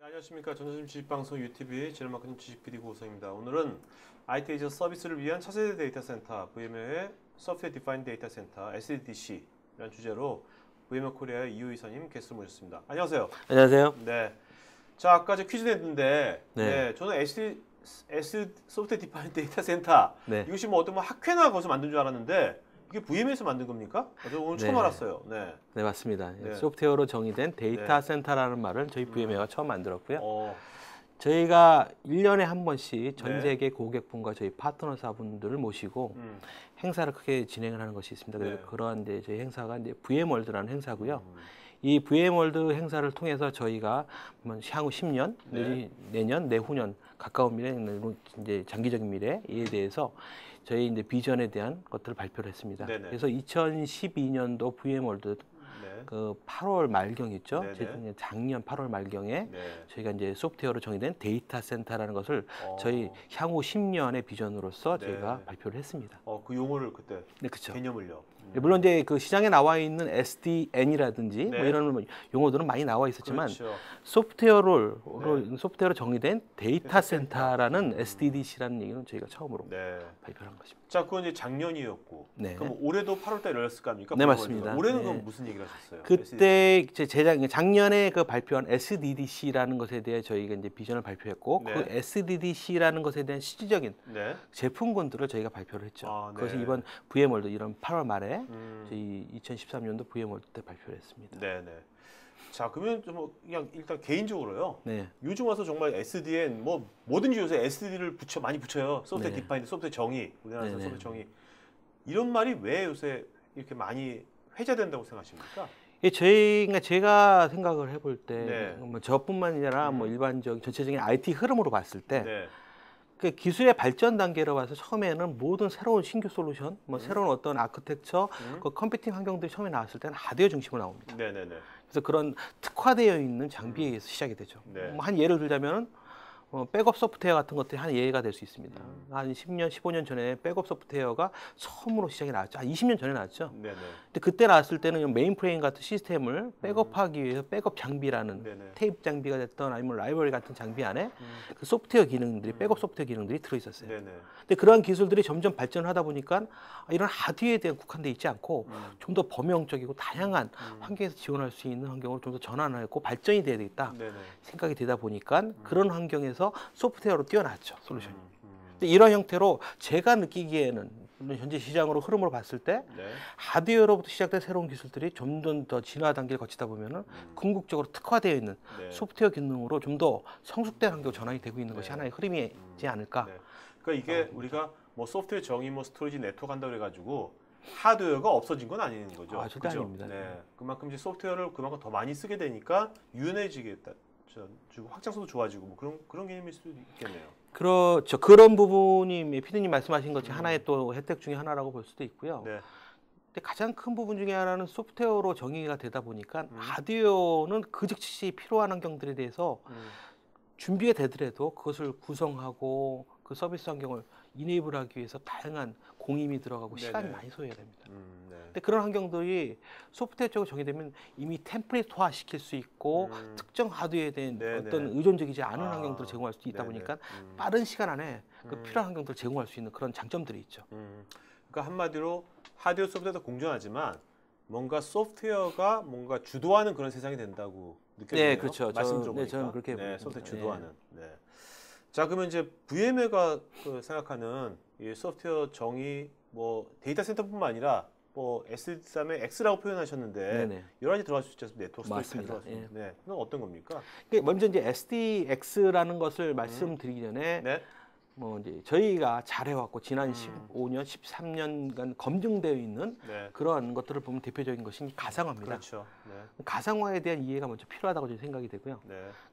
안녕하십니까. 전자심 주식방송 UTV 제너마케팅 주식 PD 고우성입니다. 오늘은 IT 에이전 서비스를 위한 차세대 데이터 센터 VM웨어의 소프트웨어 디파인드 데이터 센터 SDDC라는 주제로 VM웨어 코리아의 이호 이사님 게스트를 모셨습니다. 안녕하세요. 안녕하세요. 네. 자, 아까 저 퀴즈 냈는데 네. 저는 소프트웨어 디파인드 데이터 센터 이것이 뭐 어떤 학회나 거기서 만든 줄 알았는데 이게 VM에서 만든 겁니까? 저 오늘 처음 알았어요. 네. 네, 맞습니다. 네. 소프트웨어로 정의된 데이터 센터라는 말을 저희 VM웨어가 처음 만들었고요. 저희가 저희가 1년에 한 번씩 전 세계 고객분과 저희 파트너사분들을 모시고 행사를 크게 진행을 하는 것이 있습니다. 그래서 그러한 저희 행사가 이제 VM월드라는 행사고요. 이 VM월드 행사를 통해서 저희가 향후 10년, 내년, 내후년 가까운 미래, 이제 장기적인 미래에 대해서 저희 이제 비전에 대한 것들을 발표를 했습니다. 그래서 2012년도 VM월드 그 8월 말경 있죠. 작년 8월 말경에 저희가 이제 소프트웨어로 정의된 데이터 센터라는 것을 저희 향후 10년의 비전으로서 저희가 발표를 했습니다. 그 용어를 그때 그렇죠. 개념을요. 물론 이제 그 시장에 나와 있는 SDN이라든지 뭐 이런 용어들은 많이 나와 있었지만 소프트웨어로 정의된 데이터 센터라는 SDDC라는 얘기는 저희가 처음으로 발표한 것입니다. 자, 그건 이제 작년이었고, 그럼 올해도 8월달에 열렸을 거 아닙니까? 네, 맞습니다. 올해는 그럼 무슨 얘기를 하셨어요? 그때 작년에 그 발표한 SDDC라는 것에 대해 저희가 이제 비전을 발표했고, 그 SDDC라는 것에 대한 실질적인 제품군들을 저희가 발표를 했죠. 그것이 이번 VM월드 이런 8월 말에 저희 2013년도 VM월드 때 발표를 했습니다. 자, 그러면 좀 그냥 일단 개인적으로요. 요즘 와서 정말 SDN 뭐 뭐든지 요새 SD를 많이 붙여요. 소프트웨어 디파인드, 소프트웨어 정의, 우리나라에서 소프트웨어 정의. 이런 말이 왜 요새 이렇게 많이 회자된다고 생각하십니까? 제가 생각을 해볼 때, 뭐 저뿐만 아니라 뭐 일반적 전체적인 IT 흐름으로 봤을 때, 그 기술의 발전 단계로 봐서 처음에는 모든 새로운 신규 솔루션, 뭐 새로운 어떤 아키텍처, 그 컴퓨팅 환경들이 처음에 나왔을 때는 하드웨어 중심으로 나옵니다. 그래서 그런 특화되어 있는 장비에서 시작이 되죠. 뭐 한 예를 들자면은 백업 소프트웨어 같은 것들이 한 예가 될 수 있습니다. 한 10년, 15년 전에 백업 소프트웨어가 처음으로 시작이 나왔죠. 한 20년 전에 나왔죠. 근데 그때 나왔을 때는 메인프레임 같은 시스템을 백업하기 위해서 백업 장비라는 테이프 장비가 됐던 아니면 라이브러리 같은 장비 안에 그 소프트웨어 기능들이 백업 소프트웨어 기능들이 들어있었어요. 근데 그러한 기술들이 점점 발전을 하다 보니까 이런 하드웨어에 대한 국한돼 있지 않고 좀 더 범용적이고 다양한 환경에서 지원할 수 있는 환경으로 좀 더 전환하고 발전이 돼야 되겠다 생각이 되다 보니까 그런 환경에서 소프트웨어로 뛰어났죠, 솔루션이. 이런 형태로 제가 느끼기에는 물론 현재 시장으로 흐름으로 봤을 때 하드웨어로부터 시작된 새로운 기술들이 점점 더 진화 단계를 거치다 보면은 궁극적으로 특화되어 있는 소프트웨어 기능으로 좀 더 성숙된 환경으로 전환이 되고 있는 것이 하나의 흐름이지 않을까. 그러니까 이게 우리가 뭐 소프트웨어 정의, 뭐 스토리지 네트워크 한다고 그래가지고 하드웨어가 없어진 건 아닌 거죠. 절대 아닙니다. 그만큼 이제 소프트웨어를 그만큼 더 많이 쓰게 되니까 유연해지겠다. 확장성도 좋아지고 뭐 그런 개념일 수도 있겠네요. 그렇죠. 그런 부분이 피디님 말씀하신 것이 하나의 또 혜택 중에 하나라고 볼 수도 있고요. 근데 가장 큰 부분 중에 하나는 소프트웨어로 정의가 되다 보니까 하드웨어는 그 즉시 필요한 환경들에 대해서 준비가 되더라도 그것을 구성하고 그 서비스 환경을 이네이블하기 위해서 다양한 공임이 들어가고 시간이 많이 소요해야 됩니다. 근데 그런 환경들이 소프트웨어 쪽으로 정의되면 이미 템플릿화 시킬 수 있고 특정 하드웨어에 대한 어떤 의존적이지 않은 환경들을 제공할 수 있다 보니까 빠른 시간 안에 그 필요한 환경들을 제공할 수 있는 그런 장점들이 있죠. 그러니까 한마디로 하드웨어 소프트웨어도 공존하지만 뭔가 소프트웨어가 뭔가 주도하는 그런 세상이 된다고 느껴지네요. 그렇죠. 말씀 들어보니까. 저는 그렇게 봅니다. 소프트웨어 주도하는. 자, 그러면 이제 VM웨어가 생각하는 이 소프트웨어 정의, 뭐 데이터 센터뿐만 아니라 뭐 S3의 X라고 표현하셨는데 여러 가지 들어갈 수 있지 않습니까? 네트워크 스토리지 들어갈 수 있는데 그건 어떤 겁니까? 먼저 이제 SDX라는 것을 말씀드리기 전에 뭐 이제 저희가 잘해왔고 지난 15년, 13년간 검증되어 있는 그런 것들을 보면 대표적인 것이 가상화입니다. 그렇죠. 가상화에 대한 이해가 먼저 필요하다고 저는 생각이 되고요.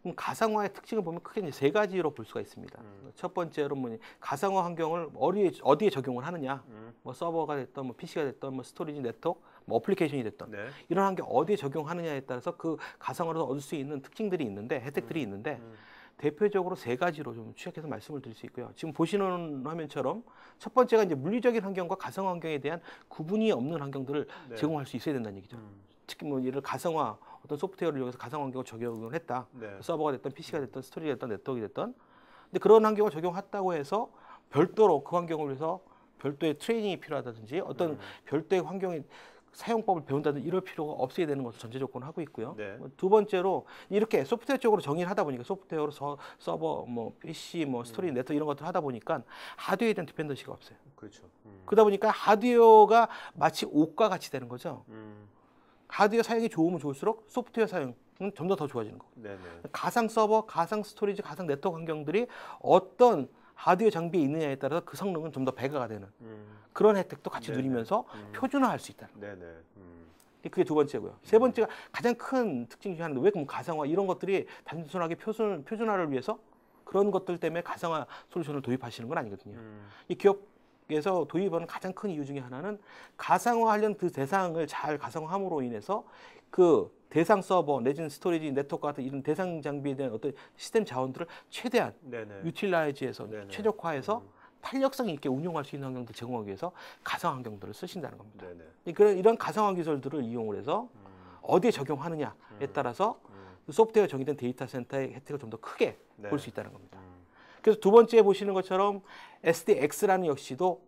그럼 가상화의 특징을 보면 크게 이제 세 가지로 볼 수가 있습니다. 첫 번째로 뭐 가상화 환경을 어디에 적용을 하느냐, 뭐 서버가 됐던, 뭐 PC가 됐던, 뭐 스토리지 네트워크, 뭐 어플리케이션이 됐던 이런 환경 어디에 적용하느냐에 따라서 그 가상화로 얻을 수 있는 특징들이 있는데 혜택들이 있는데. 대표적으로 세 가지로 좀 취약해서 말씀을 드릴 수 있고요. 지금 보시는 화면처럼 첫 번째가 이제 물리적인 환경과 가상화 환경에 대한 구분이 없는 환경들을 제공할 수 있어야 된다는 얘기죠. 특히 뭐 예를 가상화 어떤 소프트웨어를 이용해서 가상 환경을 적용을 했다. 네. 서버가 됐든 PC가 됐든 스토리지가 됐든 네트워크가 됐든. 근데 그런 환경을 적용했다고 해서 별도로 그 환경을 위해서 별도의 트레이닝이 필요하다든지 어떤 별도의 환경의 사용법을 배운다든지 이럴 필요가 없어야 되는 것을 전제 조건을 하고 있고요. 네. 두 번째로 이렇게 소프트웨어 쪽으로 정의를 하다 보니까 소프트웨어로 서버, 뭐 PC, 뭐 스토리, 네트워크 이런 것들을 하다 보니까 하드웨어에 대한 디펜던시가 없어요. 그렇죠. 그러다 보니까 하드웨어가 마치 옷과 같이 되는 거죠. 하드웨어 사용이 좋으면 좋을수록 소프트웨어 사용은 좀 더 좋아지는 거고. 네네. 가상 서버, 가상 스토리지, 가상 네트워크 환경들이 어떤 하드웨어 장비에 있느냐에 따라서 그 성능은 좀 더 배가가 되는 그런 혜택도 같이 네네. 누리면서 표준화할 수 있다는 네네. 그게 두 번째고요. 세 번째가 가장 큰 특징 중에 하나인데 왜 그럼 가상화 이런 것들이 단순하게 표준화를 위해서 그런 것들 때문에 가상화 솔루션을 도입하시는 건 아니거든요. 이 기업에서 도입하는 가장 큰 이유 중에 하나는 가상화하려는 그 대상을 잘 가상화함으로 인해서 그 대상 서버 내지는 스토리지 네트워크 같은 이런 대상 장비에 대한 어떤 시스템 자원들을 최대한 네네. 유틸라이즈해서 네네. 최적화해서 탄력성 있게 운용할 수 있는 환경들 제공하기 위해서 가상 환경들을 쓰신다는 겁니다. 네네. 이런 가상화 기술들을 이용을 해서 어디에 적용하느냐에 따라서 그 소프트웨어 정의된 데이터 센터의 혜택을 좀 더 크게 네. 볼 수 있다는 겁니다. 그래서 두 번째 보시는 것처럼 SDX라는 역시도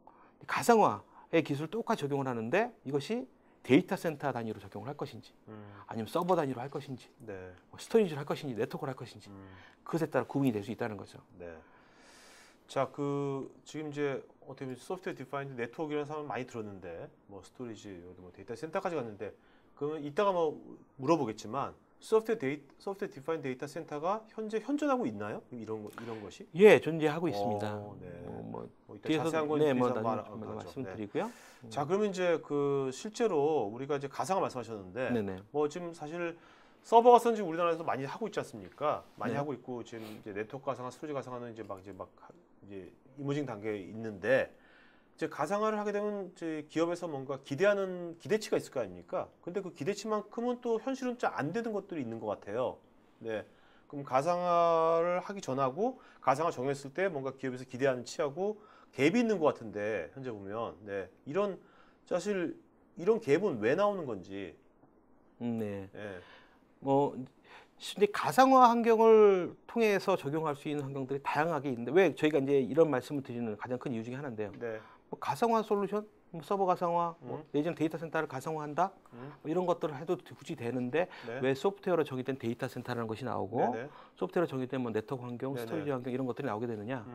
가상화의 기술을 똑같이 적용을 하는데 이것이 데이터 센터 단위로 적용을 할 것인지 아니면 서버 단위로 할 것인지 네. 뭐 스토리지를 할 것인지 네트워크를 할 것인지 그것에 따라 구분이 될 수 있다는 거죠. 네. 자, 지금 이제 어떻게 보면 소프트웨어 디파인드 네트워크라는 사람 많이 들었는데 뭐 스토리지, 뭐 데이터 센터까지 갔는데 그러면 이따가 뭐 물어보겠지만 소프트웨어 디파인드 데이터 센터가 현재 현존하고 있나요? 이런 것이? 예, 존재하고 있습니다. 네. 뭐 이따 자세한 건 네, 뭐 뒤에서 나중에 말씀드리고요. 자, 그러면 이제 실제로 우리가 이제 가상화 말씀하셨는데 네네. 뭐 지금 사실 서버 가상은 지금 우리나라에서 많이 하고 있지 않습니까? 많이 네. 하고 있고 지금 이제 네트워크 가상화, 스토리지 가상화는 이제 이머징 단계에 있는데 이제 가상화를 하게 되면 이제 기업에서 뭔가 기대하는 기대치가 있을 거 아닙니까? 근데 그 기대치만큼은 또 현실은 좀 안 되는 것들이 있는 것 같아요. 네. 그럼 가상화를 하기 전하고 가상화 정했을 때 뭔가 기업에서 기대하는 치하고 갭이 있는 것 같은데 현재 보면 사실 이런 갭은 왜 나오는 건지. 네. 네. 근데 가상화 환경을 통해서 적용할 수 있는 환경들이 다양하게 있는데 왜 저희가 이제 이런 말씀을 드리는 가장 큰 이유 중에 하나인데요. 네. 뭐 가상화 솔루션, 뭐 서버 가상화, 내지는 데이터 센터를 가상화한다 뭐 이런 것들을 해도 굳이 되는데 네. 왜 소프트웨어로 정의된 데이터 센터라는 것이 나오고 네네. 소프트웨어로 정의된 뭐 네트워크 환경, 네네. 스토리지 환경 이런 것들이 나오게 되느냐?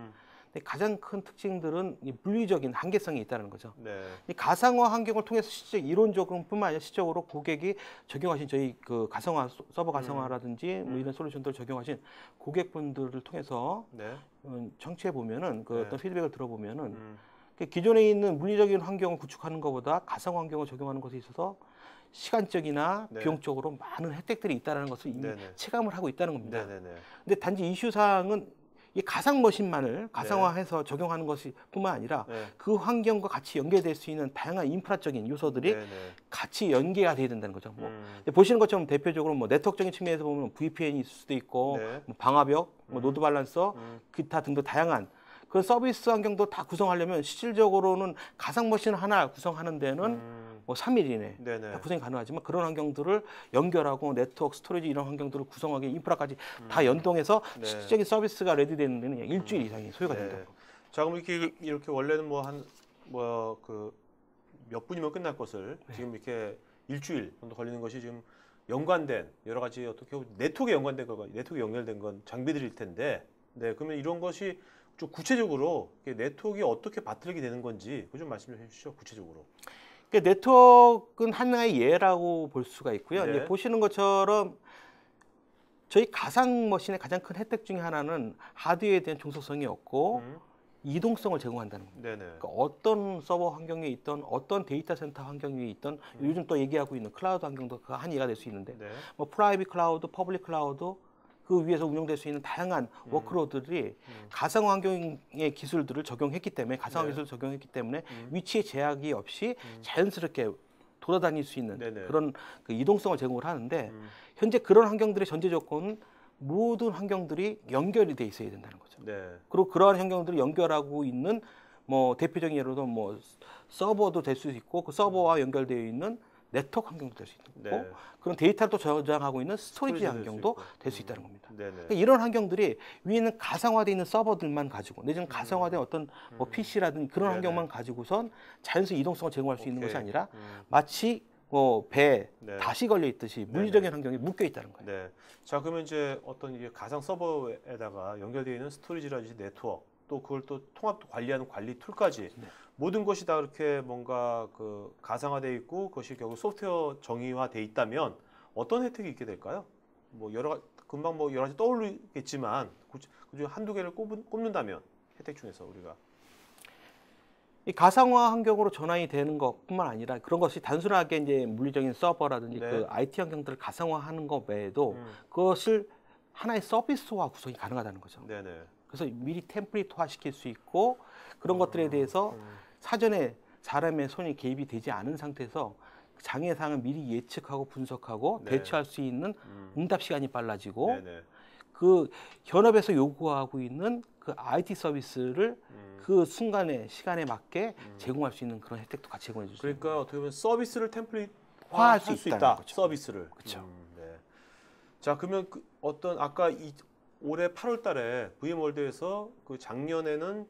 근데 가장 큰 특징들은 이 물리적인 한계성이 있다는 거죠. 네. 이 가상화 환경을 통해서 실제 이론적으로뿐만 아니라 실적으로 고객이 적용하신 저희 그 가상화 서버 가상화라든지 뭐 이런 솔루션들을 적용하신 고객분들을 통해서 네. 청취해 보면은 그 네. 어떤 피드백을 들어보면은 기존에 있는 물리적인 환경을 구축하는 것보다 가상 환경을 적용하는 것에 있어서 시간적이나 네. 비용적으로 많은 혜택들이 있다는 것을 이미 네네. 체감을 하고 있다는 겁니다. 네네네. 근데 단지 이슈 사항은 이 가상 머신만을 가상화해서 적용하는 것이 뿐만 아니라 네. 그 환경과 같이 연계될 수 있는 다양한 인프라적인 요소들이 네네. 같이 연계가 돼야 된다는 거죠. 보시는 것처럼 대표적으로 뭐 네트워크적인 측면에서 보면 VPN이 있을 수도 있고 네. 뭐 방화벽, 뭐 로드 밸런서, 기타 등등 다양한 그런 서비스 환경도 다 구성하려면 실질적으로는 가상 머신 하나 구성하는 데는 뭐 3일 이내 네네. 다 구성이 가능하지만 그런 환경들을 연결하고 네트워크, 스토리지 이런 환경들을 구성하기 인프라까지 다 연동해서 네. 실질적인 서비스가 레디되는 데는 일주일 이상이 소요가 네. 된다고. 자, 그럼 이렇게 원래는 몇 분이면 끝날 것을 지금 이렇게 일주일 정도 걸리는 것이 지금 연관된 여러 가지 어떻게 네트워크에 연결된 건 장비들일 텐데, 네, 그러면 이런 것이 좀 구체적으로 네트워크가 어떻게 바틀게 되는 건지 그 좀 말씀 좀 해주시죠, 구체적으로. 그러니까 네트워크는 하나의 예라고 볼 수가 있고요. 네. 이제 보시는 것처럼 저희 가상 머신의 가장 큰 혜택 중에 하나는 하드웨어에 대한 중소성이 없고 이동성을 제공한다는 겁니다. 네네. 그러니까 어떤 서버 환경에 있던 어떤 데이터 센터 환경에 있던 요즘 또 얘기하고 있는 클라우드 환경도 그 한 예가 될 수 있는데 네. 뭐 프라이빗 클라우드, 퍼블릭 클라우드 그 위에서 운영될 수 있는 다양한 워크로드들이 가상 환경의 기술들을 적용했기 때문에 가상화 네. 기술을 적용했기 때문에 위치에 제약이 없이 자연스럽게 돌아다닐 수 있는 네네. 그런 그 이동성을 제공을 하는데 현재 그런 환경들의 전제 조건은 모든 환경들이 연결이 돼 있어야 된다는 거죠. 네. 그리고 그러한 환경들을 연결하고 있는 뭐 대표적인 예로도 뭐 서버도 될 수 있고 그 서버와 연결되어 있는 네트워크 환경도 될 수 있고 네. 그런 데이터를 또 저장하고 있는 스토리지 환경도 될 수 있다는 겁니다. 네네. 그러니까 이런 환경들이 위에 있는 가상화되어 있는 서버들만 가지고 내지는 가상화된 어떤 뭐 PC라든지 그런 네네. 환경만 가지고선 자연스레 이동성을 제공할 수 있는 오케이. 것이 아니라 마치 배에 네. 닷이 걸려 있듯이 물리적인 환경에 묶여 있다는 거예요. 네. 자, 그러면 이제 어떤 이게 가상 서버에다가 연결되어 있는 스토리지라든지 네트워크 또 그걸 또 통합 관리하는 관리 툴까지 네. 모든 것이 다 그렇게 뭔가 그 가상화되어 있고 그것이 결국 소프트웨어 정의화되어 있다면 어떤 혜택이 있게 될까요? 뭐 금방 뭐 여러 가지 떠오르겠지만 그중 한두 개를 꼽는다면 혜택 중에서 우리가 이 가상화 환경으로 전환이 되는 것뿐만 아니라 그런 것이 단순하게 이제 물리적인 서버라든지 네. 그 IT 환경들을 가상화하는 것 외에도 그것을 하나의 서비스화 구성이 가능하다는 거죠. 네네. 그래서 미리 템플릿화 시킬 수 있고 그런 것들에 대해서 사전에 사람의 손이 개입이 되지 않은 상태에서 장애 사항을 미리 예측하고 분석하고 네. 대처할 수 있는 응답 시간이 빨라지고 네네. 그 현업에서 요구하고 있는 그 IT 서비스를 그 순간에 시간에 맞게 제공할 수 있는 그런 혜택도 같이 제공해 주죠. 그러니까 어떻게 보면 서비스를 템플릿화할 화할 수 수 있다. 있다는 거죠. 서비스를. 그렇죠. 네. 자, 그러면 어떤 아까 올해 8월달에 VM월드에서 그 작년에는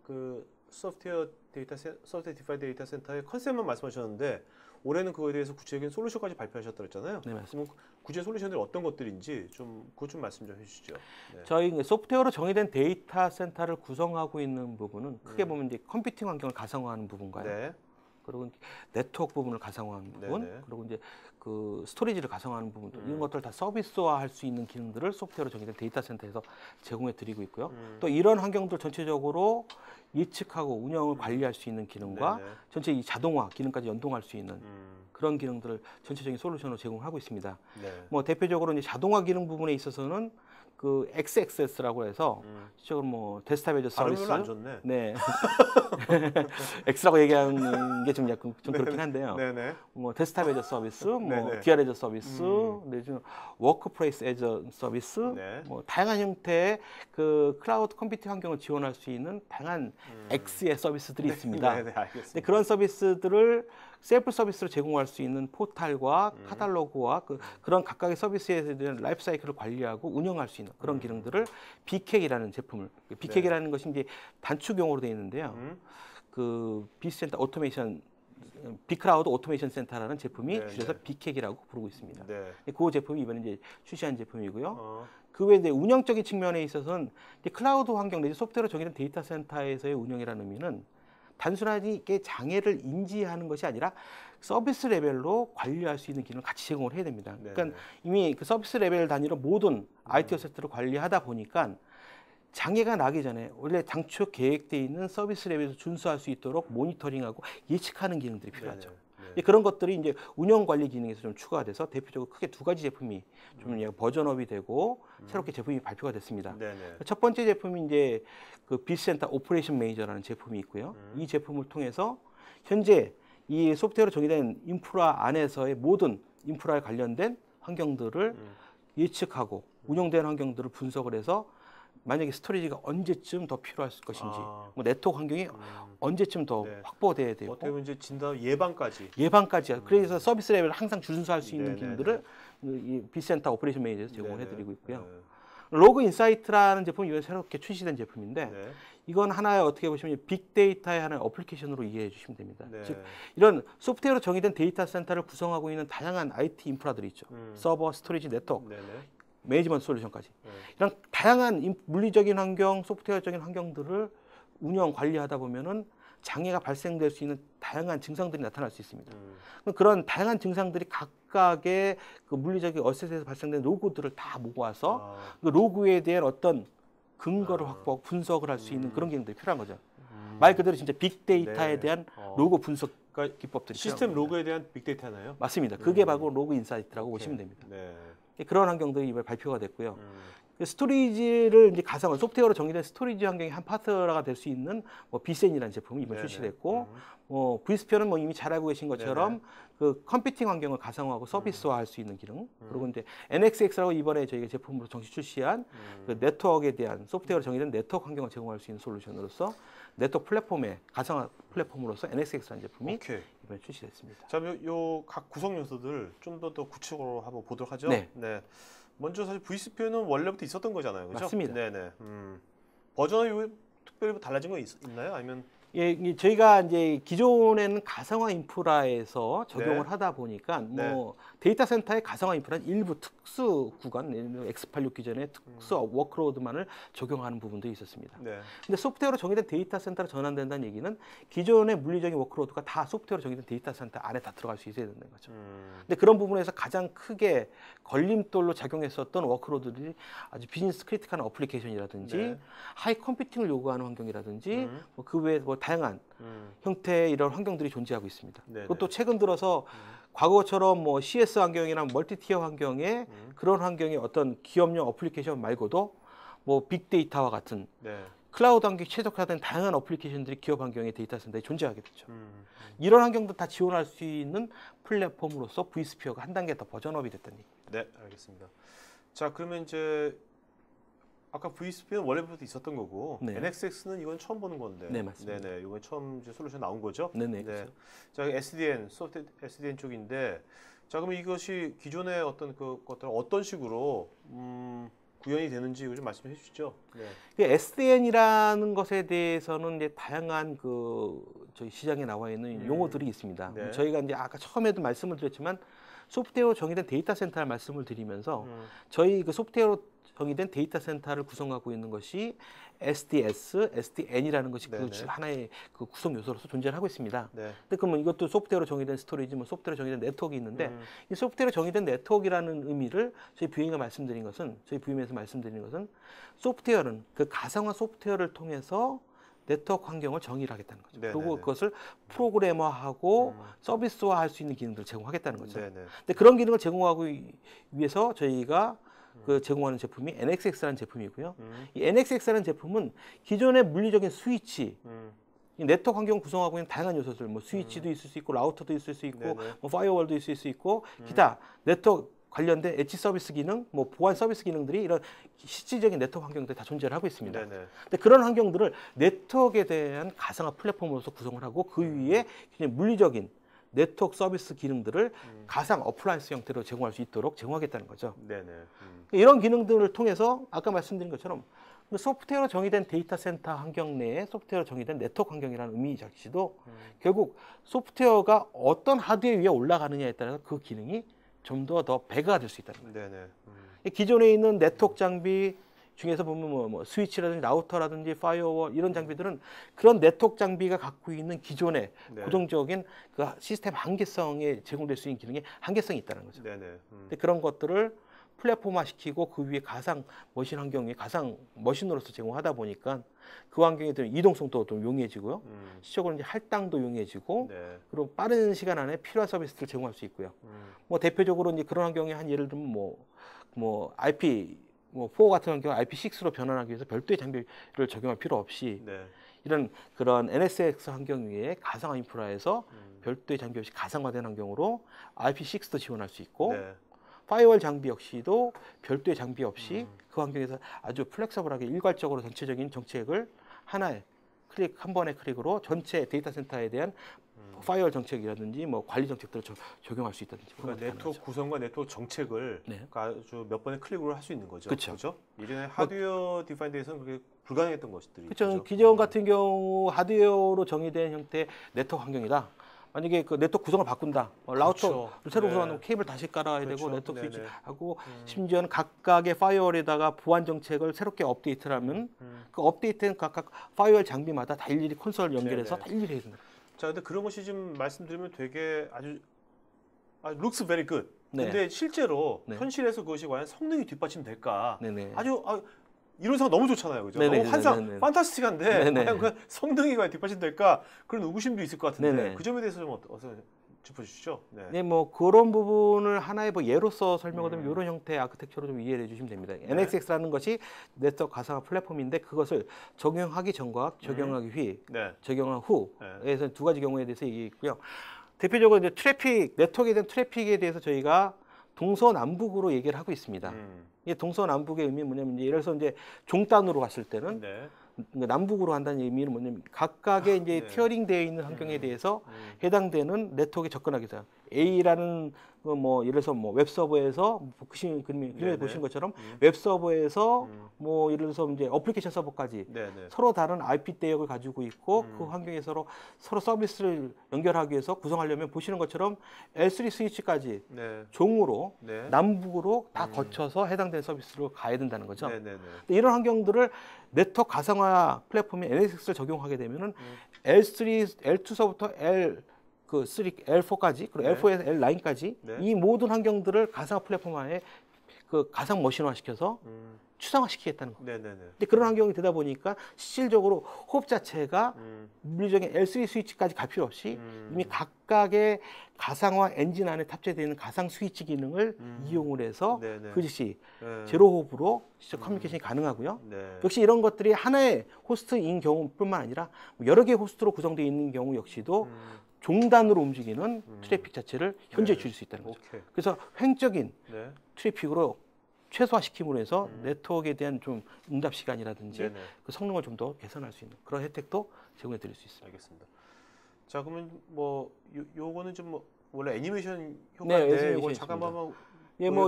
그 소프트웨어 디파이드 데이터 센터의 컨셉만 말씀하셨는데 올해는 그거에 대해서 구체적인 솔루션까지 발표하셨다고 그랬잖아요. 네, 맞습니다. 구체 솔루션들이 어떤 것들인지 그것 좀 말씀 좀 해주시죠. 네. 저희 소프트웨어로 정의된 데이터 센터를 구성하고 있는 부분은 크게 보면 이제 컴퓨팅 환경을 가상화하는 부분과요. 네. 그리고 네트워크 부분을 가상화하는 부분, 네네. 그리고 이제 그 스토리지를 가상화하는 부분들 이런 것들 다 서비스화할 수 있는 기능들을 소프트웨어로 정의된 데이터 센터에서 제공해 드리고 있고요. 또 이런 환경들 전체적으로 예측하고 운영을 관리할 수 있는 기능과 네네. 전체 이 자동화 기능까지 연동할 수 있는 그런 기능들을 전체적인 솔루션으로 제공하고 있습니다. 네. 뭐 대표적으로 이제 자동화 기능 부분에 있어서는 그 XXS라고 해서 실적으로 뭐 데스크탑 애저 서비스, 발음이 별로 안 좋네. 네, X라고 얘기하는 게 좀 약간 좀 그렇긴 한데요. 네네. 뭐 데스크탑 애저 서비스, 뭐 네네. DR 애저 서비스, 내지는 워크플레이스 애저 서비스, 네. 뭐 다양한 형태의 그 클라우드 컴퓨팅 환경을 지원할 수 있는 다양한 X의 서비스들이 있습니다. 네네, 알겠습니다. 근데 그런 서비스들을 셀프 서비스로 제공할 수 있는 포탈과 카탈로그와 그런 각각의 서비스에 대한 라이프 사이클을 관리하고 운영할 수 있는 그런 기능들을 빅핵이라는 제품을 빅핵이라는 것이 이제 단축 용어로 되어 있는데요. 그 빅센터 오토메이션 빅크라우드 오토메이션 센터라는 제품이 줄여서 빅핵이라고 부르고 있습니다. 네. 그 제품이 이번에 이제 출시한 제품이고요. 그 외에 운영적인 측면에 있어서는 이제 클라우드 환경 내지 소프트웨어로 정의된 데이터 센터에서의 운영이라는 의미는 단순하게 장애를 인지하는 것이 아니라 서비스 레벨로 관리할 수 있는 기능을 같이 제공을 해야 됩니다. 그러니까 이미 그 서비스 레벨 단위로 모든 IT 어세트를 관리하다 보니까 장애가 나기 전에 원래 당초 계획되어 있는 서비스 레벨에서 준수할 수 있도록 모니터링하고 예측하는 기능들이 필요하죠. 그런 것들이 이제 운영 관리 기능에서 좀 추가가 돼서 대표적으로 크게 두 가지 제품이 좀 버전업이 되고 새롭게 제품이 발표가 됐습니다. 첫 번째 제품이 이제 그 빅센터 오퍼레이션 매니저라는 제품이 있고요. 이 제품을 통해서 현재 이 소프트웨어로 정의된 인프라 안에서의 모든 인프라에 관련된 환경들을 예측하고 운영된 환경들을 분석을 해서 만약에 스토리지가 언제쯤 더 필요할 것인지, 뭐 네트워크 환경이 언제쯤 더 확보돼야 되고, 어떻게 보면 이제 진단 예방까지. 그래서 서비스 레벨을 항상 준수할 수 있는 기능들을 이 빅센터 오퍼레이션 매니저에서 제공을 해드리고 있고요. 로그 인사이트라는 제품이 이번에 새롭게 출시된 제품인데 이건 하나의 어떻게 보시면 빅데이터의 하나의 어플리케이션으로 이해해 주시면 됩니다. 즉 이런 소프트웨어로 정의된 데이터 센터를 구성하고 있는 다양한 IT 인프라들이 있죠. 서버, 스토리지, 네트워크, 매니지먼트 솔루션까지 이런 다양한 물리적인 환경, 소프트웨어적인 환경들을 운영 관리하다 보면은 장애가 발생될 수 있는 다양한 증상들이 나타날 수 있습니다. 그런 다양한 증상들이 각각의 그 물리적인 어셋에서 발생된 로그들을 다 모아서 그 로그에 대한 어떤 근거를 확보하고 분석을 할 수 있는 그런 기능들이 필요한 거죠. 말 그대로 진짜 빅데이터에 대한 로그 분석 기법들이 시스템 로그에 대한 빅데이터나요? 맞습니다. 그게 바로 로그 인사이트라고 보시면 됩니다. 그런 환경들이 이번에 발표가 됐고요. 스토리지를 이제 가상화 소프트웨어로 정의된 스토리지 환경의 한 파트너가 될 수 있는 뭐 비센이라는 제품이 이번 출시됐고, 뭐 vSphere는 뭐 이미 잘 알고 계신 것처럼 그 컴퓨팅 환경을 가상화하고 서비스화할 수 있는 기능. 그리고 이제 NXX라고 이번에 저희가 제품으로 정식 출시한 그 네트워크에 대한 소프트웨어로 정의된 네트워크 환경을 제공할 수 있는 솔루션으로서 네트워크 플랫폼의 가상화 플랫폼으로서 NXX라는 제품이 이번에 출시됐습니다. 자, 요 각 구성 요소들 좀 더 구체적으로 한번 보도록 하죠. 네. 네. 먼저 사실 vSphere는 원래부터 있었던 거잖아요, 그렇죠? 맞습니다. 네네. 버전이 특별히 뭐 달라진 거 있나요? 아니면 예, 저희가 이제 기존에는 가상화 인프라에서 적용을 네. 하다 보니까 네. 뭐 데이터 센터의 가상화 인프라는 일부 특수 구간, X86 기전의 특수 워크로드만을 적용하는 부분도 있었습니다. 네. 근데 소프트웨어로 정의된 데이터 센터로 전환된다는 얘기는 기존의 물리적인 워크로드가 다 소프트웨어로 정의된 데이터 센터 안에 다 들어갈 수 있어야 된다는 거죠. 근데 그런 부분에서 가장 크게 걸림돌로 작용했었던 워크로드들이 아주 비즈니스 크리티컬한 어플리케이션이라든지 네. 하이 컴퓨팅을 요구하는 환경이라든지 뭐 그 외에 뭐 다양한 형태의 이런 환경들이 존재하고 있습니다. 네네. 그것도 최근 들어서 과거처럼 뭐 CS 환경이나 멀티티어 환경에 그런 환경의 어떤 기업용 어플리케이션 말고도 뭐 빅데이터와 같은 네. 클라우드 환경에 최적화된 다양한 어플리케이션들이 기업 환경의 데이터 센터에 존재하게 되죠. 이런 환경도 다 지원할 수 있는 플랫폼으로서 vSphere가 한 단계 더 버전업이 됐다는 얘기입니다. 네, 알겠습니다. 자, 그러면 이제 아까 vSphere는 원래부터 있었던 거고 네. NXX는 이건 처음 보는 건데. 네, 맞습니다. 네네, 이건 처음 이제 솔루션 나온 거죠? 네네. 그렇죠. 자, SDN, 소프트 SDN 쪽인데, 자, 그럼 이것이 기존의 어떤 그 것들 어떤 식으로 구현이 되는지 좀 말씀해 주시죠. 네. SDN이라는 것에 대해서는 이제 다양한 저희 시장에 나와 있는 용어들이 있습니다. 네. 저희가 이제 아까 처음에도 말씀을 드렸지만 소프트웨어로 정의된 데이터 센터를 말씀을 드리면서 저희 그 소프트웨어로 정의된 데이터 센터를 구성하고 있는 것이 SDS, SDN이라는 것이 그 하나의 그 구성 요소로서 존재를 하고 있습니다. 네. 근데 그러면 이것도 소프트웨어로 정의된 스토리지, 뭐 소프트웨어로 정의된 네트워크가 있는데 이 소프트웨어로 정의된 네트워크라는 의미를 저희 부임에서 말씀드린 것은 소프트웨어는 그 가상화 소프트웨어를 통해서 네트워크 환경을 정의를 하겠다는 거죠. 네네네. 그리고 그것을 프로그래머하고 서비스화할 수 있는 기능들을 제공하겠다는 거죠. 네네. 근데 그런 기능을 제공하기 위해서 저희가 제공하는 제품이 NXX라는 제품이고요. 이 NXX라는 제품은 기존의 물리적인 스위치, 이 네트워크 환경을 구성하고 있는 다양한 요소들, 뭐 스위치도 있을 수 있고, 라우터도 있을 수 있고, 네네. 뭐 파이어월도 있을 수 있고, 기타 네트워크 관련된 엣지 서비스 기능, 뭐 보안 서비스 기능들이 이런 실질적인 네트워크 환경들이 다 존재를 하고 있습니다. 네네. 근데 그런 환경들을 네트워크에 대한 가상화 플랫폼으로서 구성을 하고 그 위에 그냥 물리적인 네트워크 서비스 기능들을 가상 어플라이언스 형태로 제공할 수 있도록 제공하겠다는 거죠. 네네. 이런 기능들을 통해서 아까 말씀드린 것처럼 소프트웨어로 정의된 데이터 센터 환경 내에 소프트웨어로 정의된 네트워크 환경이라는 의미 자체도 결국 소프트웨어가 어떤 하드웨어 위에 올라가느냐에 따라서 그 기능이 좀 더 배가가 될 수 있다는 거예요. 네네. 기존에 있는 네트워크 장비 중에서 보면 뭐 스위치라든지 라우터라든지 파이어월 이런 장비들은 그런 네트워크 장비가 갖고 있는 기존의 고정적인 그 시스템 한계성에 제공될 수 있는 기능에 한계성이 있다는 거죠. 네네. 근데 그런 것들을 플랫폼화 시키고 그 위에 가상 머신 환경이 가상 머신으로서 제공하다 보니까 그 환경에 대한 이동성도 좀 용이해지고요. 시적으로 이제 할당도 용이해지고 그리고 빠른 시간 안에 필요한 서비스를 제공할 수 있고요. 뭐 대표적으로 이제 그런 환경에 한 예를 들면 뭐 IP 4 같은 환경 IP6로 변환하기 위해서 별도의 장비를 적용할 필요 없이 이런 그런 NSX 환경 위에 가상화 인프라에서 별도의 장비 없이 가상화된 환경으로 IP6도 지원할 수 있고 파이어월 장비 역시도 별도의 장비 없이 그 환경에서 아주 플렉서블하게 일괄적으로 전체적인 정책을 하나의 한 번의 클릭으로 전체 데이터 센터에 대한 파이어월 정책이라든지 뭐 관리 정책들을 적용할 수 있다든지. 그러니까 네트워크 구성과 네트워크 정책을 아주 몇 번의 클릭으로 할 수 있는 거죠. 그렇죠. 이전에 하드웨어 디파인드에서는 그게 불가능했던 것들이. 그렇죠. 기존 같은 경우 하드웨어로 정의된 형태의 네트워크 환경이다. 만약에 그 네트워크 구성을 바꾼다, 라우터를 새로 구성하면 케이블 다시 깔아야 되고 네트워크 스위치하고 심지어는 각각의 파이어월에다가 보안 정책을 새롭게 업데이트를 하면 그 업데이트는 각각 파이어월 장비마다 다 일일이 콘솔 연결해서 다 일일이 해야 된다. 자, 근데 그런 것이 지금 말씀드리면 되게 아주 looks very good. 근데 실제로 현실에서 그것이 과연 성능이 뒷받침될까? 아주 이론상 너무 좋잖아요, 그죠? 너무 환상, 판타스틱한데 과연 그 성능이 과연 뒷받침될까? 그런 의구심도 있을 것 같은데 그 점에 대해서 좀 어서 짚어주시죠. 뭐 그런 부분을 하나의 뭐 예로서 설명을 드리면 이런 형태의 아키텍처로 좀 이해해 주시면 됩니다. NXX라는 것이 네트워크 가상화 플랫폼인데 그것을 적용하기 전과 적용하기 적용한 후에서 두 가지 경우에 대해서 얘기했고요. 대표적으로 이제 트래픽, 네트워크에 대한 트래픽에 대해서 저희가 동서남북으로 얘기를 하고 있습니다. 이게 동서남북의 의미는 뭐냐면 예를 들어서 이제 종단으로 갔을 때는 남북으로 한다는 의미는 뭐냐면 각각의 이제 티어링되어 있는 환경에 대해서 해당되는 네트워크에 접근하게 돼요. A라는 뭐 예를 들어서 뭐 웹서버에서 그림에 보시는 것처럼 웹서버에서 뭐 예를 들어서 이제 어플리케이션 서버까지 서로 다른 IP 대역을 가지고 있고 그 환경에 서로 서비스를 연결하기 위해서 구성하려면 보시는 것처럼 L3 스위치까지 종으로 남북으로 다 거쳐서 해당되는 서비스로 가야 된다는 거죠. 근데 이런 환경들을 네트워크 가상화 플랫폼에 NSX를 적용하게 되면은 L3, L2서부터 L4까지 그리고 L4에서 L9까지 이 모든 환경들을 가상화 플랫폼 안에 그 가상 머신화 시켜서 추상화시키겠다는 거. 근데 그런 환경이 되다 보니까 실질적으로 호흡 자체가 물리적인 L3 스위치까지 갈 필요 없이 이미 각각의 가상화 엔진 안에 탑재되어 있는 가상 스위치 기능을 이용을 해서 그 즉시 제로 호흡으로 직접 커뮤니케이션이 가능하고요. 역시 이런 것들이 하나의 호스트인 경우뿐만 아니라 여러 개의 호스트로 구성되어 있는 경우 역시도 종단으로 움직이는 트래픽 자체를 현저히 줄일 수 있다는 거죠. 그래서 횡적인 트래픽으로 최소화시킴으로 해서 네트워크에 대한 좀 응답 시간이라든지 그 성능을 좀 더 개선할 수 있는 그런 혜택도 제공해 드릴 수 있습니다. 알겠습니다. 자, 그러면 뭐 요거는 좀 뭐 원래 애니메이션 효과인데 이거 잠깐만 뭐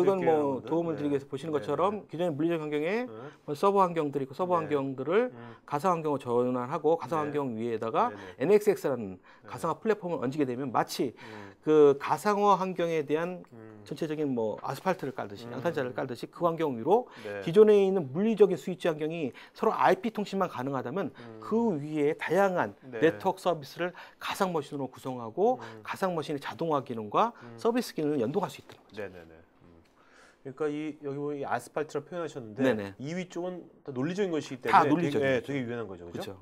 이건 뭐 도움을 드리기 위해서 보시는 것처럼 기존의 물리적 환경에 서버 환경들이 있고 서버 환경들을 가상 환경으로 전환하고 가상 환경 위에다가 NXX라는 가상화 플랫폼을 얹게 되면 마치 그 가상화 환경에 대한 전체적인 뭐 아스팔트를 깔듯이 양탄자를 깔듯이 그 환경 위로 기존에 있는 물리적인 스위치 환경이 서로 IP 통신만 가능하다면 그 위에 다양한 네트워크 서비스를 가상 머신으로 구성하고 가상 머신의 자동화 기능과 서비스 기능을 연동할 수 있다는 거죠. 그러니까 여기 이 아스팔트라 표현하셨는데 이 위쪽은 다 논리적인 것이기 때문에 다 논리적인 되게 유연한 거죠, 그렇죠?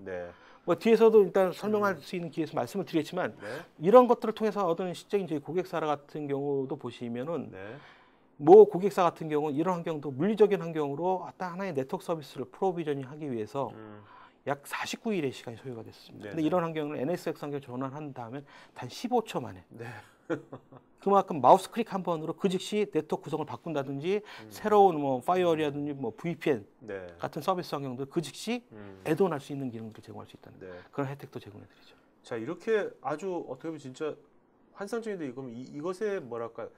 뭐 뒤에서도 일단 설명할 수 있는 기회에서 말씀을 드리겠지만 이런 것들을 통해서 얻은 실적인 저희 고객사 같은 경우도 보시면은 뭐 고객사 같은 경우 이런 환경도 물리적인 환경으로 어떤 하나의 네트워크 서비스를 프로비저닝하기 위해서 약 49일의 시간이 소요가 됐습니다. 근데 이런 환경을 NSX 환경 전환한 다음에 단 15초 만에 그만큼 마우스 클릭 한 번으로 그 즉시 네트워크 구성을 바꾼다든지 새로운 뭐 파이어리라든지 뭐 VPN 같은 서비스 환경들 그 즉시 애드온할 수 있는 기능들을 제공할 수 있다는 그런 혜택도 제공해 드리죠. 자, 이렇게 아주 어떻게 보면 진짜 환상적인데 이것의 뭐라고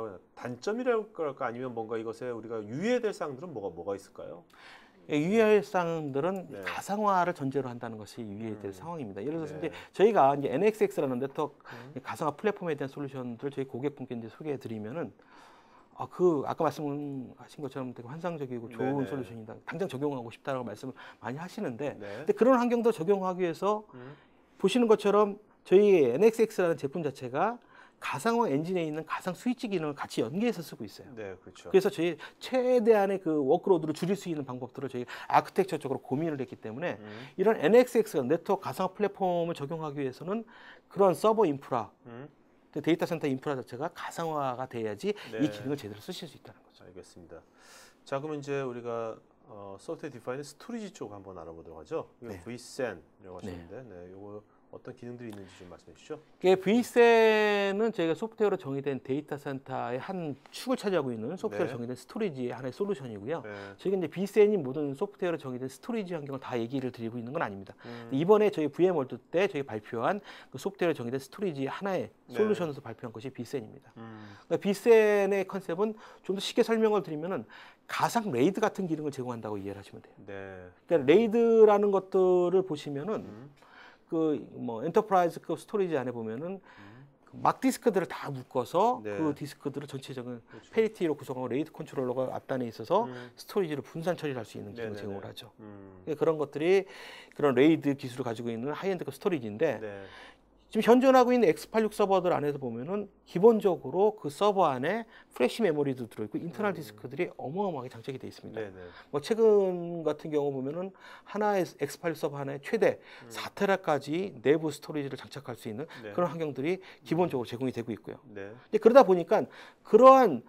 해야 단점이랄까 아니면 뭔가 이것에 우리가 유의해야 될 사항들은 뭐가 있을까요? 유의할 사항들은 가상화를 전제로 한다는 것이 유의해야 될 상황입니다. 예를 들어서 이제 저희가 이제 NXX라는 네트워크 가상화 플랫폼에 대한 솔루션들을 저희 고객분께 이제 소개해 드리면은 아까 말씀하신 것처럼 되게 환상적이고 좋은 솔루션이다. 당장 적용하고 싶다라고 말씀을 많이 하시는데 근데 그런 환경도 적용하기 위해서 보시는 것처럼 저희 NXX라는 제품 자체가 가상화 엔진에 있는 가상 스위치 기능을 같이 연계해서 쓰고 있어요. 그래서 저희 최대한의 그 워크로드를 줄일 수 있는 방법들을 저희 아키텍처적으로 고민을 했기 때문에 이런 NXX가 네트워크 가상화 플랫폼을 적용하기 위해서는 그런 서버 인프라, 데이터 센터 인프라 자체가 가상화가 돼야지 이 기능을 제대로 쓰실 수 있다는 거죠. 알겠습니다. 자, 그러면 이제 우리가 소프트웨어 디파인드 스토리지 쪽 한번 알아보도록 하죠. vSAN이라고 하셨는데, 요거 어떤 기능들이 있는지 좀 말씀해 주시죠. vSAN은 저희가 소프트웨어로 정의된 데이터 센터의 한 축을 차지하고 있는 소프트웨어로 정의된 스토리지의 하나의 솔루션이고요. 저희가 이제 vSAN이 모든 소프트웨어로 정의된 스토리지 환경을 다 얘기를 드리고 있는 건 아닙니다. 이번에 저희 VM월드 때 저희 발표한 그 소프트웨어로 정의된 스토리지 하나의 솔루션에서 발표한 것이 vSAN입니다. 그러니까 vSAN의 컨셉은 좀 더 쉽게 설명을 드리면은 가상 레이드 같은 기능을 제공한다고 이해를 하시면 돼요. 그러니까 레이드라는 것들을 보시면은 그 뭐 엔터프라이즈급 스토리지 안에 보면은 막 디스크들을 다 묶어서 그 디스크들을 전체적인 페리티로 구성하고 레이드 컨트롤러가 앞단에 있어서 스토리지를 분산 처리를 할 수 있는 기능을 제공을 하죠. 그런 것들이 그런 레이드 기술을 가지고 있는 하이엔드급 스토리지인데 지금 현존하고 있는 X86 서버들 안에서 보면은 기본적으로 그 서버 안에 플래시 메모리도 들어있고 인터널 디스크들이 어마어마하게 장착이 되어 있습니다. 뭐 최근 같은 경우 보면은 하나의 X86 서버 하나에 최대 4테라까지 내부 스토리지를 장착할 수 있는 그런 환경들이 기본적으로 제공이 되고 있고요. 근데 그러다 보니까 그런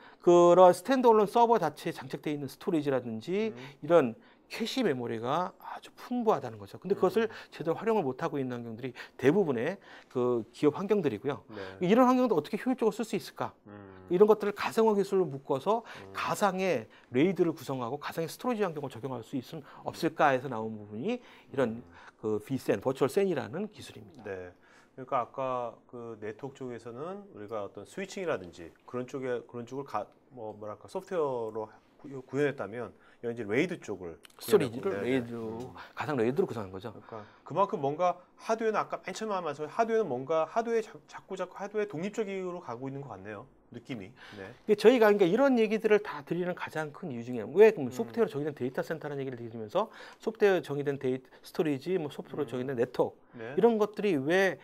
스탠드얼론 서버 자체에 장착되어 있는 스토리지라든지 이런 캐시 메모리가 아주 풍부하다는 거죠. 근데 그것을 제대로 활용을 못하고 있는 환경들이 대부분의 그 기업 환경들이고요. 네. 이런 환경도 어떻게 효율적으로 쓸 수 있을까? 이런 것들을 가상화 기술을 묶어서 가상의 레이드를 구성하고 가상의 스토리지 환경을 적용할 수 있으면 없을까에서 나온 부분이 이런 그 vSAN, 버추얼 샌이라는 기술입니다. 네. 그러니까 아까 그 네트워크 쪽에서는 우리가 어떤 스위칭이라든지 그런 쪽을 뭐랄까 소프트웨어로 구현했다면 이제 레이드 쪽을 스토리지를 레이드 가상 레이드로 구성한 거죠. 그러니까 그만큼 뭔가 하드웨어는 아까 맨 처음에 말씀 하드웨어는 뭔가 하드웨어 자꾸 하드웨어 독립적으로 가고 있는 것 같네요. 느낌이. 네. 저희가 그러니까 이런 얘기들을 다 드리는 가장 큰 이유 중에 왜 소프트웨어로 정의된 데이터 센터라는 얘기를 드리면서 소프트웨어 정의된 스토리지, 뭐 소프트웨어로 정의된 네트워크 네. 이런 것들이 왜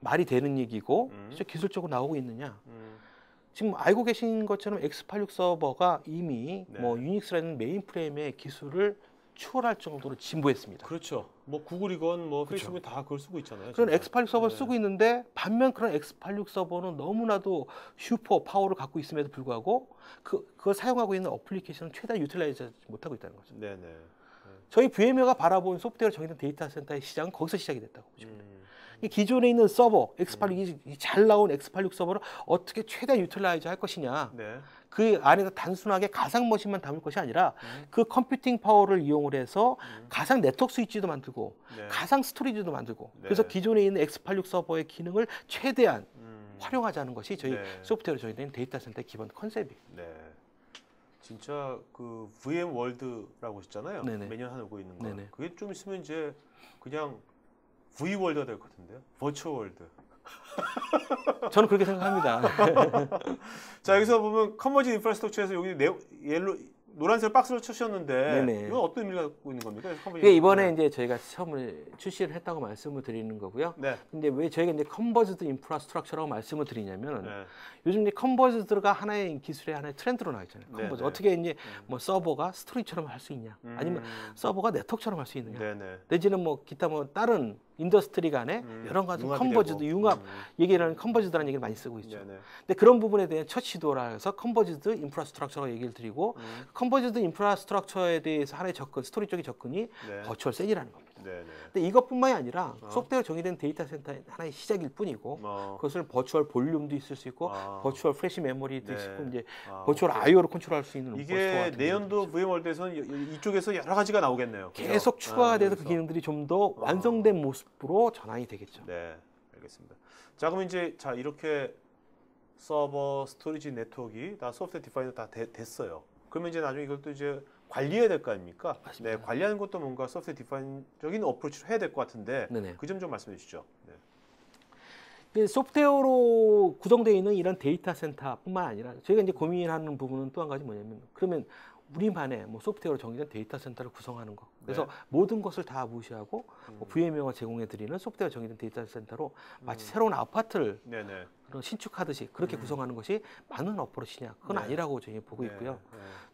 말이 되는 얘기고 기술적으로 나오고 있느냐. 지금 알고 계신 것처럼 x86 서버가 이미 네. 뭐 유닉스라는 메인프레임의 기술을 추월할 정도로 진보했습니다. 그렇죠. 뭐 구글이건 뭐 그렇죠. 페이스북이 다 그걸 쓰고 있잖아요. 그런 x86 서버를 네. 쓰고 있는데 반면 그런 x86 서버는 너무나도 슈퍼 파워를 갖고 있음에도 불구하고 그걸 사용하고 있는 어플리케이션은 최대한 유틸라이즈 못하고 있다는 거죠. 네네. 저희 VM웨어가 바라본 소프트웨어 정의된 데이터 센터의 시장은 거기서 시작이 됐다고 보시면 돼요. 기존에 있는 서버, x86이 잘 나온 x86 서버를 어떻게 최대한 유틸라이즈 할 것이냐. 네. 그 안에서 단순하게 가상 머신만 담을 것이 아니라 그 컴퓨팅 파워를 이용을 해서 가상 네트워크 스위치도 만들고 네. 가상 스토리지도 만들고 네. 그래서 기존에 있는 x86 서버의 기능을 최대한 활용하자는 것이 저희 네. 소프트웨어로 정의된 데이터 센터의 기본 컨셉이에요. 네. 진짜 그 VM월드라고 했잖아요. 네네. 매년 하고 있는 거. 네네. 그게 좀 있으면 이제 그냥 V월드가 될 것 같은데요. 버추얼월드. 저는 그렇게 생각합니다. 자, 여기서 보면 컨버진 인프라스트럭처에서 여기 노란색 박스를 치셨는데 네네. 이건 어떤 의미를 갖고 있는 겁니까? 이번에 이제 저희가 처음을 출시를 했다고 말씀을 드리는 거고요. 네. 근데 왜 저희가 이제 컨버지드 인프라스트럭처라고 말씀을 드리냐면 네. 요즘 이제 컨버지드가 하나의 기술의 하나의 트렌드로 나와 있잖아요. 컨버지. 어떻게 이제 뭐 서버가 스토리처럼 할 수 있냐, 아니면 서버가 네트워크처럼 할 수 있느냐, 내지는 뭐 기타 뭐 다른 인더스트리 간에 여러 가지 컨버지드, 융합 얘기를 컨버지드라는 얘기를 많이 쓰고 있죠. 네네. 근데 그런 부분에 대한 첫 시도라 해서 컨버지드 인프라스트럭처라고 얘기를 드리고 컨버지드 인프라스트럭처에 대해서 하나의 접근, 스토리 쪽의 접근이 네. 버추얼 샌이라는 겁니다. 네네. 근데 이것뿐만이 아니라 소프트웨어 정의된 데이터 센터의 하나의 시작일 뿐이고 그것을 버추얼 볼륨도 있을 수 있고 버추얼 프레시 메모리도 네. 있고 이제 버추얼 I/O로 컨트롤할 수 있는 이게 내년도 VM월드에서는 이쪽에서 여러 가지가 나오겠네요. 그죠? 계속 추가가 돼서 그 기능들이 좀 더 완성된 모습으로 전환이 되겠죠. 네, 알겠습니다. 자, 그럼 이제 이렇게 서버, 스토리지, 네트워크가 다 소프트웨어 디파인이 다 됐어요. 그러면 이제 나중에 이것도 이제 관리해야 될 거 아닙니까? 맞습니다. 네, 관리하는 것도 뭔가 소프트웨어 디파인적인 어프로치로 해야 될 것 같은데 그 점 좀 말씀해 주시죠. 네. 소프트웨어로 구성되어 있는 이런 데이터 센터뿐만 아니라 저희가 이제 고민하는 부분은 또 한 가지 뭐냐면 그러면 우리만의 뭐 소프트웨어로 정의된 데이터 센터를 구성하는 거. 그래서 네. 모든 것을 다 무시하고 VM웨어가 제공해드리는 소프트웨어 정의된 데이터 센터로 마치 새로운 아파트를 그런 신축하듯이 그렇게 구성하는 것이 맞는 어프로치냐? 그건 아니라고 저희 보고 있고요.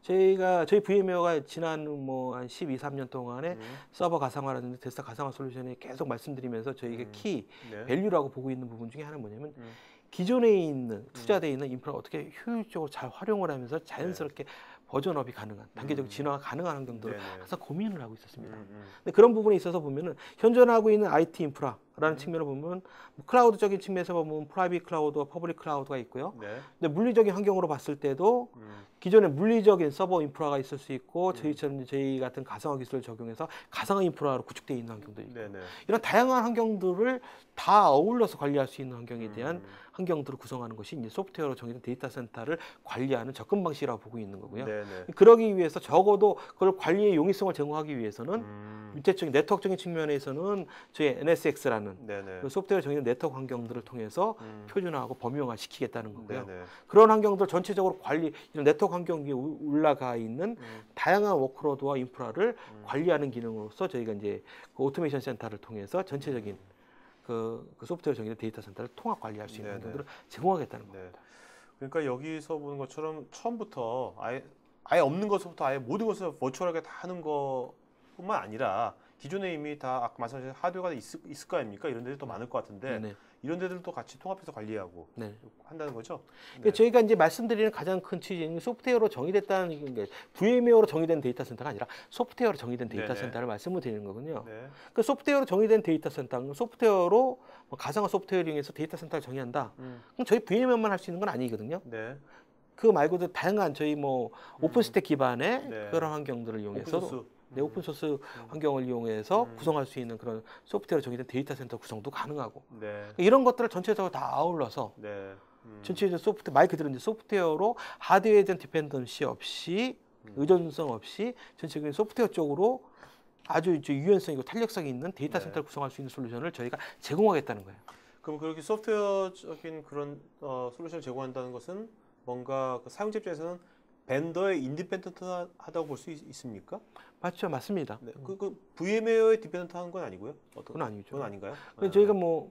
저희 VM웨어가 지난 뭐 한 12, 13년 동안에 서버 가상화라든지 데스크탑 가상화 솔루션에 계속 말씀드리면서 저희가 키 밸류라고 보고 있는 부분 중에 하나는 뭐냐면 기존에 있는 투자되어 있는 인프라를 어떻게 효율적으로 잘 활용을 하면서 자연스럽게 버전업이 가능한 단계적 진화가 가능한 환경들을 항상 고민을 하고 있었습니다. 근데 그런 부분에 있어서 보면은 현존하고 있는 IT 인프라라는 측면을 보면 뭐 클라우드적인 측면에서 보면 프라이빗 클라우드와 퍼블릭 클라우드가 있고요. 근데 물리적인 환경으로 봤을 때도 기존에 물리적인 서버 인프라가 있을 수 있고 저희 같은 가상화 기술을 적용해서 가상화 인프라로 구축되어 있는 환경들이 있고 이런 다양한 환경들을 다 어울러서 관리할 수 있는 환경에 대한 환경들을 구성하는 것이 이제 소프트웨어로 정의된 데이터 센터를 관리하는 접근 방식이라고 보고 있는 거고요. 그러기 위해서 적어도 그걸 관리의 용이성을 제공하기 위해서는 밑에적인 네트워크적인 측면에서는 저희 NSX라는 그 소프트웨어 정의된 네트워크 환경들을 통해서 표준화하고 범용화 시키겠다는 거고요. 그런 환경들 전체적으로 관리 이런 네트워크 환경 위에 올라가 있는 다양한 워크로드와 인프라를 관리하는 기능으로서 저희가 이제 그 오토메이션 센터를 통해서 전체적인 그 소프트웨어 정의된 데이터 센터를 통합 관리할 수 있는 환경들을 제공하겠다는 겁니다. 그러니까 여기서 보는 것처럼 처음부터 아예 없는 것부터 아예 모든 것을 버추얼하게 다 하는 것뿐만 아니라 기존에 이미 다 아까 말씀하신 하드웨어가 있을 거 아닙니까? 이런 데도 더 많을 것 같은데 이런 데들도 같이 통합해서 관리하고 네. 한다는 거죠. 네. 저희가 이제 말씀드리는 가장 큰 취지는 소프트웨어로 정의됐다는 게 VM웨어로 정의된 데이터 센터가 아니라 소프트웨어로 정의된 데이터 네네. 센터를 말씀을 드리는 거군요. 네. 그 소프트웨어로 정의된 데이터 센터는 소프트웨어로 가상화 소프트웨어를 이용해서 데이터 센터를 정의한다. 그럼 저희 VM웨어만 할 수 있는 건 아니거든요. 네. 그 말고도 다양한 저희 뭐 오픈스택 기반의 네. 그런 환경들을 이용해서 오픈소스. 네, 오픈소스 환경을 이용해서 구성할 수 있는 그런 소프트웨어로 정의된 데이터 센터 구성도 가능하고 네. 이런 것들을 전체적으로 다 아울러서 네. 전체적으로 소프트 말 그대로 이제 소프트웨어로 하드웨어에 대한 디펜던시 없이 의존성 없이 전체적인 소프트웨어 쪽으로 아주 이제 유연성이고 탄력성이 있는 데이터 네. 센터를 구성할 수 있는 솔루션을 저희가 제공하겠다는 거예요. 그럼 그렇게 소프트웨어적인 그런 솔루션을 제공한다는 것은 뭔가 그 사용자 입장에서는 벤더의 인디펜던트하다고 볼 수 있습니까? 맞죠, 맞습니다. 네. 그 VM웨어의 디펜던트한 건 아니고요? 그건 아니죠. 그건 아닌가요? 저희가 뭐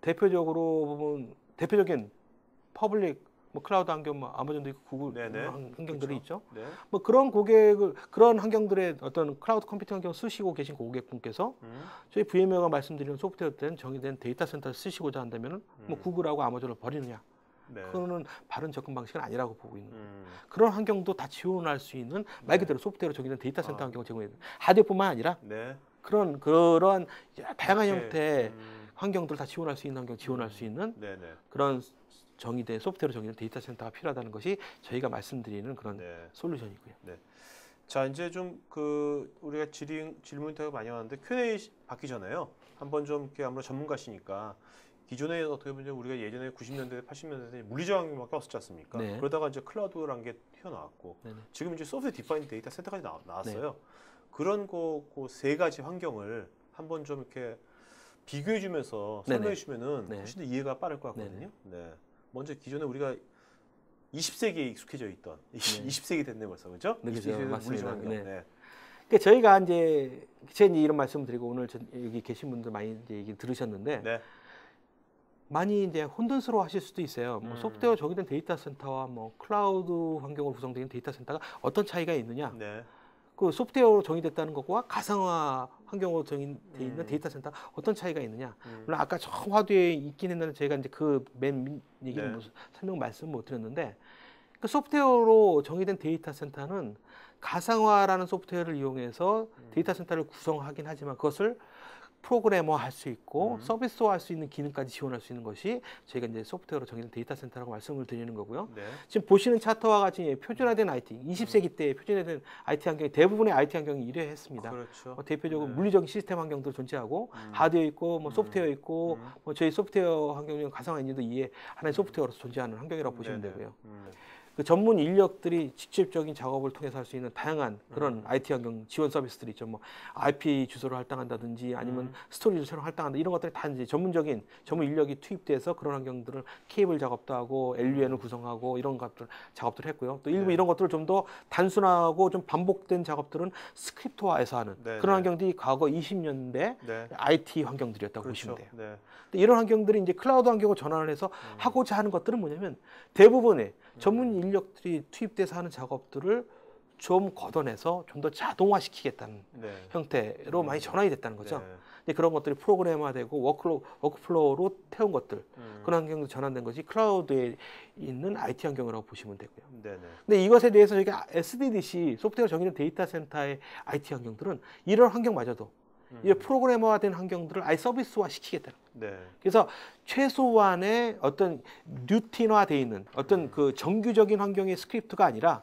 대표적으로 보면 대표적인 퍼블릭 뭐 클라우드 환경, 뭐 아마존도 있고 구글 환경들이 그렇죠. 있죠. 네. 뭐 그런 고객을 그런 환경들의 어떤 클라우드 컴퓨팅 환경 쓰시고 계신 고객분께서 저희 VM웨어가 말씀드리는 소프트웨어 때는 정의된 데이터 센터를 쓰시고자 한다면은 뭐 구글하고 아마존을 버리느냐? 네. 그거는 바른 접근 방식은 아니라고 보고 있는 거예요. 그런 환경도 다 지원할 수 있는 말 그대로 소프트웨어로 정의된 데이터 센터 환경을 제공해요. 하드웨어뿐만 아니라 그러한 다양한 형태의 환경들을 다 지원할 수 있는 환경 지원할 수 있는 그런 정의된 소프트웨어로 정의된 데이터 센터가 필요하다는 것이 저희가 말씀드리는 그런 솔루션이고요. 네. 자, 이제 좀 그 우리가 질문이 되게 많이 왔는데 Q&A 받기 전에요. 한번 좀 이렇게 아무래도 전문가시니까 기존에 어떻게 보면 우리가 예전에 90년대, 80년대 물리적 환경밖에 없었지 않습니까? 네. 그러다가 이제 클라우드라는 게 튀어나왔고 네네. 지금 이제 소프트웨어 디파인 데이터 센터까지 나왔어요. 네. 그런 그 세 가지 환경을 한번 좀 이렇게 비교해 주면서 설명해 주면은 훨씬 더 이해가 빠를 것 같거든요. 네. 먼저 기존에 우리가 20세기에 익숙해져 있던 20세기 됐네 벌써 그죠? 네, 그렇죠. 맞습니다. 환경. 네. 네. 그러니까 저희가 이제 이런 말씀을 드리고 오늘 여기 계신 분들 많이 이제 얘기 들으셨는데 네. 많이 이제 혼돈스러워 하실 수도 있어요. 뭐 소프트웨어 정의된 데이터 센터와 뭐 클라우드 환경으로 구성된 데이터 센터가 어떤 차이가 있느냐? 네. 그 소프트웨어로 정의됐다는 것과 가상화 환경으로 정의되어 있는 데이터 센터 어떤 차이가 있느냐? 물론 아까 처음 화두에 있긴 했는데 제가 이제 그 맨 얘기는 설명 말씀 못 드렸는데 그 소프트웨어로 정의된 데이터 센터는 가상화라는 소프트웨어를 이용해서 데이터 센터를 구성하긴 하지만 그것을 프로그래머 할 수 있고 서비스화 할 수 있는 기능까지 지원할 수 있는 것이 저희가 이제 소프트웨어로 정의된 데이터 센터라고 말씀을 드리는 거고요. 네. 지금 보시는 차트와 같이 표준화된 IT, 20세기 때 표준화된 IT 환경이 대부분의 IT 환경이 이래했습니다. 그렇죠. 대표적으로 물리적인 시스템 환경도 존재하고 하드웨어 있고 뭐 소프트웨어 있고 뭐 저희 소프트웨어 환경은 가상화 엔진도 이해 하나의 소프트웨어로서 존재하는 환경이라고 보시면 되고요. 그 전문 인력들이 직접적인 작업을 통해서 할 수 있는 다양한 그런 IT 환경 지원 서비스들이 있죠. 뭐 IP 주소를 할당한다든지 아니면 스토리를 새로 할당한다 이런 것들이 다 이제 전문 인력이 투입돼서 그런 환경들을 케이블 작업도 하고 LUN을 구성하고 이런 것들 작업들을 했고요. 또 일부 이런 것들을 좀 더 단순하고 좀 반복된 작업들은 스크립트화해서 하는 그런 환경들이 과거 20년대 IT 환경들이었다고 보시면 돼요. 근데 이런 환경들이 이제 클라우드 환경으로 전환을 해서 하고자 하는 것들은 뭐냐면 대부분의 전문 인력들이 투입돼서 하는 작업들을 좀 걷어내서 좀 더 자동화시키겠다는 형태로 많이 전환이 됐다는 거죠. 근데 그런 것들이 프로그래머화되고 워크플로우로 태운 것들 그런 환경도 전환된 것이 클라우드에 있는 IT 환경이라고 보시면 되고요. 근데 이것에 대해서 저희가 SDDC 소프트웨어 정의된 데이터 센터의 IT 환경들은 이런 환경마저도 이 프로그래머화된 환경들을 아예 서비스화 시키겠다는 거예요. 그래서 최소한의 어떤 루틴화되어 있는 어떤 그 정규적인 환경의 스크립트가 아니라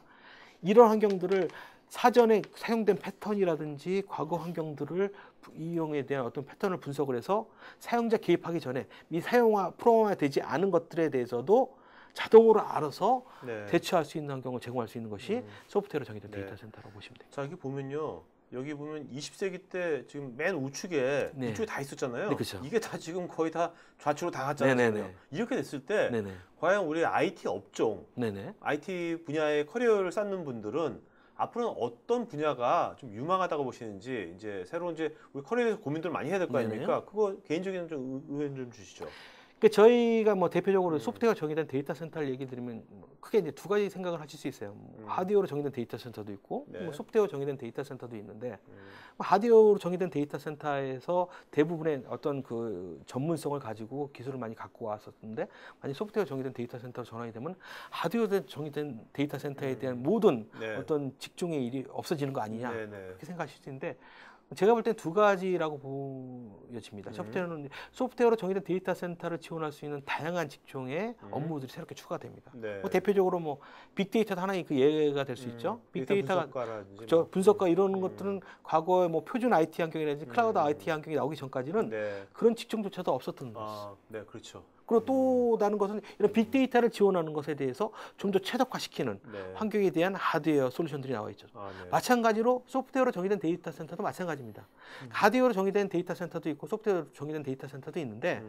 이런 환경들을 사전에 사용된 패턴이라든지 과거 환경들을 이용에 대한 어떤 패턴을 분석을 해서 사용자 개입하기 전에 미 프로그래머화되지 않은 것들에 대해서도 자동으로 알아서 대처할 수 있는 환경을 제공할 수 있는 것이 소프트웨어로 정의된 데이터 센터라고 보시면 됩니다. 자, 여기 보면요. 여기 보면 20세기 때 지금 맨 우측에 이쪽에 다 있었잖아요. 그렇죠. 이게 다 지금 거의 다 좌측으로 다 갔잖아요. 이렇게 됐을 때 과연 우리 IT 업종, IT 분야의 커리어를 쌓는 분들은 앞으로는 어떤 분야가 좀 유망하다고 보시는지 이제 새로운 이제 우리 커리어에서 고민들 많이 해야 될 거 아닙니까? 그거 개인적인 좀 의견 좀 주시죠. 그러니까 저희가 뭐 대표적으로 소프트웨어 정의된 데이터 센터를 얘기 드리면 크게 이제 두 가지 생각을 하실 수 있어요. 하드웨어로 정의된 데이터 센터도 있고 뭐 소프트웨어 정의된 데이터 센터도 있는데 하드웨어로 정의된 데이터 센터에서 대부분의 어떤 그 전문성을 가지고 기술을 많이 갖고 왔었는데 만약 소프트웨어 정의된 데이터 센터로 전환이 되면 하드웨어 정의된 데이터 센터에 대한 모든 어떤 직종의 일이 없어지는 거 아니냐 그렇게 생각하실 수 있는데 제가 볼 땐 두 가지라고 보여집니다. 첫째는 소프트웨어로 정의된 데이터 센터를 지원할 수 있는 다양한 직종의 업무들이 새롭게 추가됩니다. 뭐 대표적으로 뭐 빅데이터도 하나의 그 예가 될 수 있죠. 빅데이터가 저 분석가 이런 것들은 과거에 뭐 표준 IT 환경이라든지 클라우드 IT 환경이 나오기 전까지는 그런 직종조차도 없었던 것이죠. 네, 그렇죠. 그리고 또 다른 것은 이런 빅데이터를 지원하는 것에 대해서 좀 더 최적화시키는 환경에 대한 하드웨어 솔루션들이 나와 있죠. 마찬가지로 소프트웨어로 정의된 데이터 센터도 마찬가지입니다. 하드웨어로 정의된 데이터 센터도 있고 소프트웨어로 정의된 데이터 센터도 있는데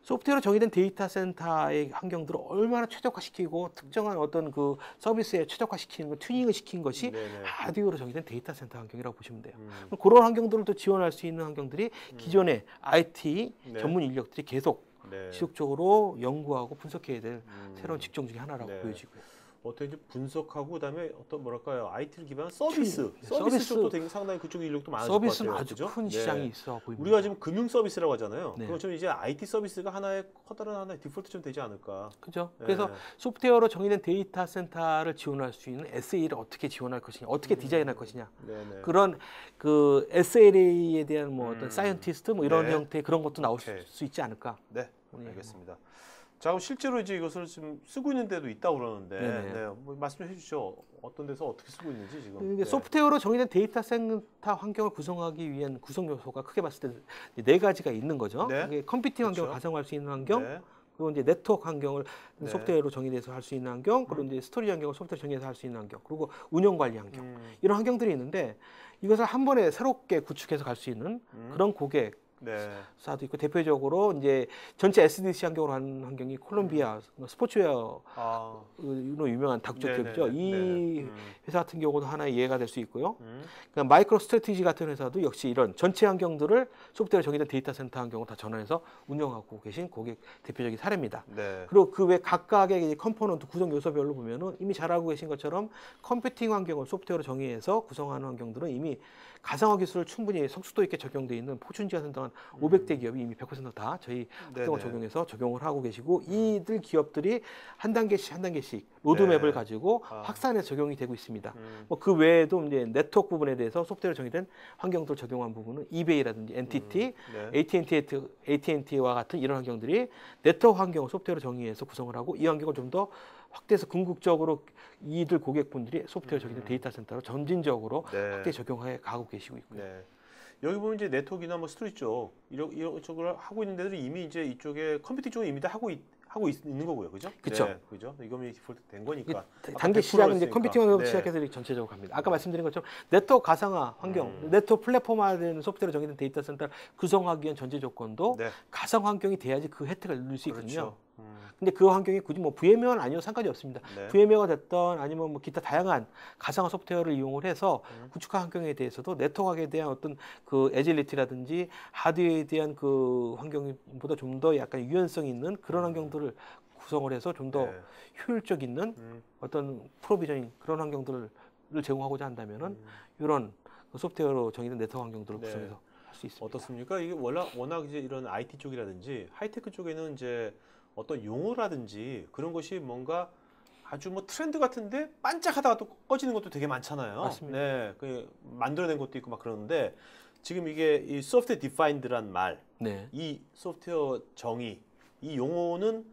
소프트웨어로 정의된 데이터 센터의 환경들을 얼마나 최적화시키고 특정한 어떤 그 서비스에 최적화시키는 거, 튜닝을 시킨 것이 하드웨어로 정의된 데이터 센터 환경이라고 보시면 돼요. 그런 환경들을 또 지원할 수 있는 환경들이 기존의 IT 전문 인력들이 계속 지속적으로 연구하고 분석해야 될 새로운 직종 중에 하나라고 보여지고요. 어떻게 이제 분석하고 그다음에 어떤 뭐랄까요 IT를 기반한 서비스 쪽도 되게 상당히 그쪽 인력도 많아질 것 같아요. 서비스는 아주 큰 시장이 있어 보입니다. 우리가 지금 금융 서비스라고 하잖아요. 그것처럼 이제 IT 서비스가 하나의 커다란 하나의 디폴트처럼 되지 않을까. 그죠. 그래서 소프트웨어로 정의된 데이터 센터를 지원할 수 있는 SLA를 어떻게 지원할 것이냐, 어떻게 디자인할 것이냐. 그런 그 SLA에 대한 뭐 어떤 사이언티스트 뭐 이런 형태의 그런 것도 나올 수 있지 않을까. 네, 알겠습니다. 자, 그럼 실제로 이제 이것을 지금 쓰고 있는 데도 있다고 그러는데, 뭐 말씀 좀 해주시죠. 어떤 데서 어떻게 쓰고 있는지 지금. 소프트웨어로 정의된 데이터 센터 환경을 구성하기 위한 구성 요소가 크게 봤을 때 네 가지가 있는 거죠. 이게 컴퓨팅 환경을 가상화할 수 있는 환경, 그리고 이제 네트워크 환경을 소프트웨어로 정의돼서 할 수 있는 환경, 그리고 이제 스토리지 환경을 소프트웨어로 정의해서 할 수 있는 환경, 그리고 운영 관리 환경 이런 환경들이 있는데 이것을 한 번에 새롭게 구축해서 갈 수 있는 그런 고객. 사도 있고 대표적으로 이제 전체 SDC 환경으로 하는 환경이 콜롬비아 스포츠웨어로 유명한 닥터 기업이죠. 이 회사 같은 경우도 하나의 예가 될 수 있고요. 그러니까 마이크로 스트래티지 같은 회사도 역시 이런 전체 환경들을 소프트웨어 정의된 데이터 센터 환경으로 다 전환해서 운영하고 계신 고객 대표적인 사례입니다. 그리고 그 외 각각의 컴포넌트 구성 요소별로 보면은 이미 잘 알고 계신 것처럼 컴퓨팅 환경을 소프트웨어로 정의해서 구성하는 환경들은 이미 가상화 기술을 충분히 성숙도 있게 적용되어 있는 포춘지가 선정한 500대 기업이 이미 100% 다 저희 환경을 적용해서 적용을 하고 계시고 이들 기업들이 한 단계씩 로드맵을 가지고 확산해서 적용이 되고 있습니다. 뭐 그 외에도 이제 네트워크 부분에 대해서 소프트웨어로 정의된 환경들 적용한 부분은 이베이라든지 NTT, AT&T와 같은 이런 환경들이 네트워크 환경을 소프트웨어로 정의해서 구성을 하고 이 환경을 좀 더 확대해서 궁극적으로 이들 고객분들이 소프트웨어 정의된 데이터 센터로 점진적으로 확대 적용해 가고 계시고 있고요. 여기 보면 이제 네트워크나 뭐 스토리지 쪽 이런 쪽을 하고 있는 데들이 이미 이제 이쪽에 컴퓨팅 쪽은 이미 다 하고 있는 거고요, 그죠? 그렇죠. 그죠? 이거는 디폴트 된 거니까. 단계 시작은 이제 컴퓨팅으로 시작해서 전체적으로 갑니다. 아까 말씀드린 것처럼 네트워크 가상화 환경, 네트워크 플랫폼화되는 소프트웨어로 정의된 데이터 센터를 구성하기 위한 전제 조건도 가상 환경이 돼야지 그 혜택을 누릴 수 있거든요. 근데 그 환경이 굳이 뭐 VMware는 아니어도 상관이 없습니다. VMware가 됐던 아니면 뭐 기타 다양한 가상화 소프트웨어를 이용을 해서 구축한 환경에 대해서도 네트워크에 대한 어떤 그 애질리티라든지 하드웨어에 대한 그 환경보다 좀 더 약간 유연성 있는 그런 환경들을 구성을 해서 좀 더 효율적 있는 어떤 프로비저닝 그런 환경들을 제공하고자 한다면은 이런 소프트웨어로 정의된 네트워크 환경들을 구성해서 할 수 있습니다. 어떻습니까? 이게 워낙 이제 이런 IT 쪽이라든지 하이테크 쪽에는 이제 어떤 용어라든지 그런 것이 뭔가 아주 뭐 트렌드 같은데 반짝하다가 또 꺼지는 것도 되게 많잖아요. 맞습니다. 네, 그 만들어낸 것도 있고 막 그러는데 지금 이게 이 소프트웨어 디파인드란 말, 이 소프트웨어 정의, 이 용어는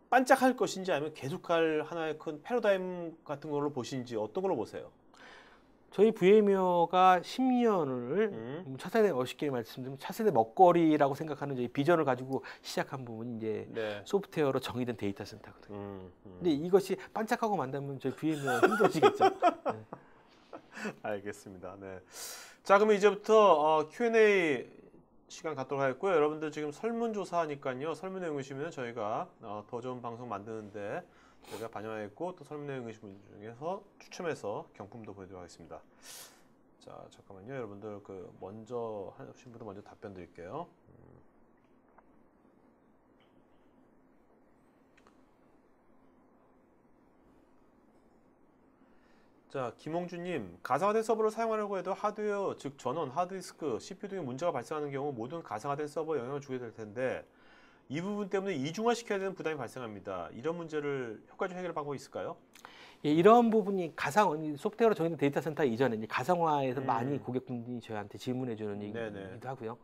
반짝할 것인지 아니면 계속할 하나의 큰 패러다임 같은 걸로 보시는지 어떤 걸로 보세요? 저희 VM웨어가 10년을 차세대 쉽게 말씀드리면 차세대 먹거리라고 생각하는 저희 비전을 가지고 시작한 부분이 이제 소프트웨어로 정의된 데이터 센터거든요. 근데 이것이 반짝하고 만다면 저희 VM웨어 힘들어지겠죠. 알겠습니다. 자, 그러면 이제부터 Q&A 시간 갖도록 하겠고요. 여러분들 지금 설문조사 하니까요. 설문 내용 주시면 저희가 더 좋은 방송 만드는데 저희가 반영하겠고 또 설문 내용 주신 분 중에서 추첨해서 경품도 보내드리도록 하겠습니다. 자, 잠깐만요. 여러분들 그 먼저 하신 분들 먼저 답변 드릴게요. 자, 김홍준님, 가상화된 서버를 사용하려고 해도 하드웨어, 즉 전원, 하드디스크, CPU 등의 문제가 발생하는 경우 모든 가상화된 서버에 영향을 주게 될 텐데 이 부분 때문에 이중화시켜야 되는 부담이 발생합니다. 이런 문제를 효과적으로 해결할 방법이 있을까요? 예, 이런 부분이 소프트웨어로 정의된 데이터 센터 이전에 이제 가상화에서 많이 고객분들이 저희한테 질문해 주는 얘기기도 하고요.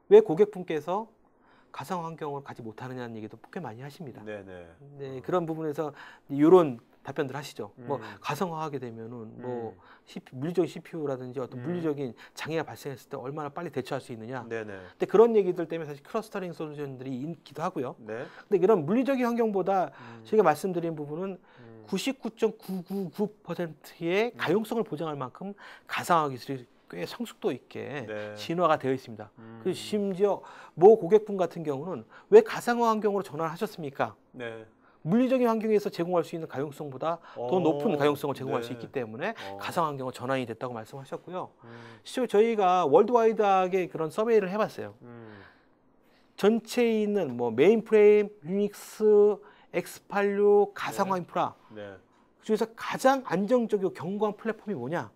왜 고객분께서 가상 환경을 가지 못하느냐는 얘기도 꽤 많이 하십니다. 네, 그런 부분에서 이런 답변들 하시죠. 뭐 가상화하게 되면은 뭐 물리적인 CPU라든지 어떤 물리적인 장애가 발생했을 때 얼마나 빨리 대처할 수 있느냐. 근데 그런 얘기들 때문에 사실 클러스터링 솔루션들이 있기도 하고요. 근데 이런 물리적인 환경보다 제가 말씀드린 부분은 99.999%의 가용성을 보장할 만큼 가상화 기술이 꽤 성숙도 있게 진화가 되어 있습니다. 그 심지어 모 고객분 같은 경우는 왜 가상화 환경으로 전환을 하셨습니까? 물리적인 환경에서 제공할 수 있는 가용성보다 더 높은 가용성을 제공할 수 있기 때문에 가상화 환경으로 전환이 됐다고 말씀하셨고요. 실제로 저희가 월드와이드하게 그런 서베이를 해봤어요. 전체에 있는 뭐 메인프레임, 유닉스, x86, 가상화 인프라 그중에서 가장 안정적이고 견고한 플랫폼이 뭐냐?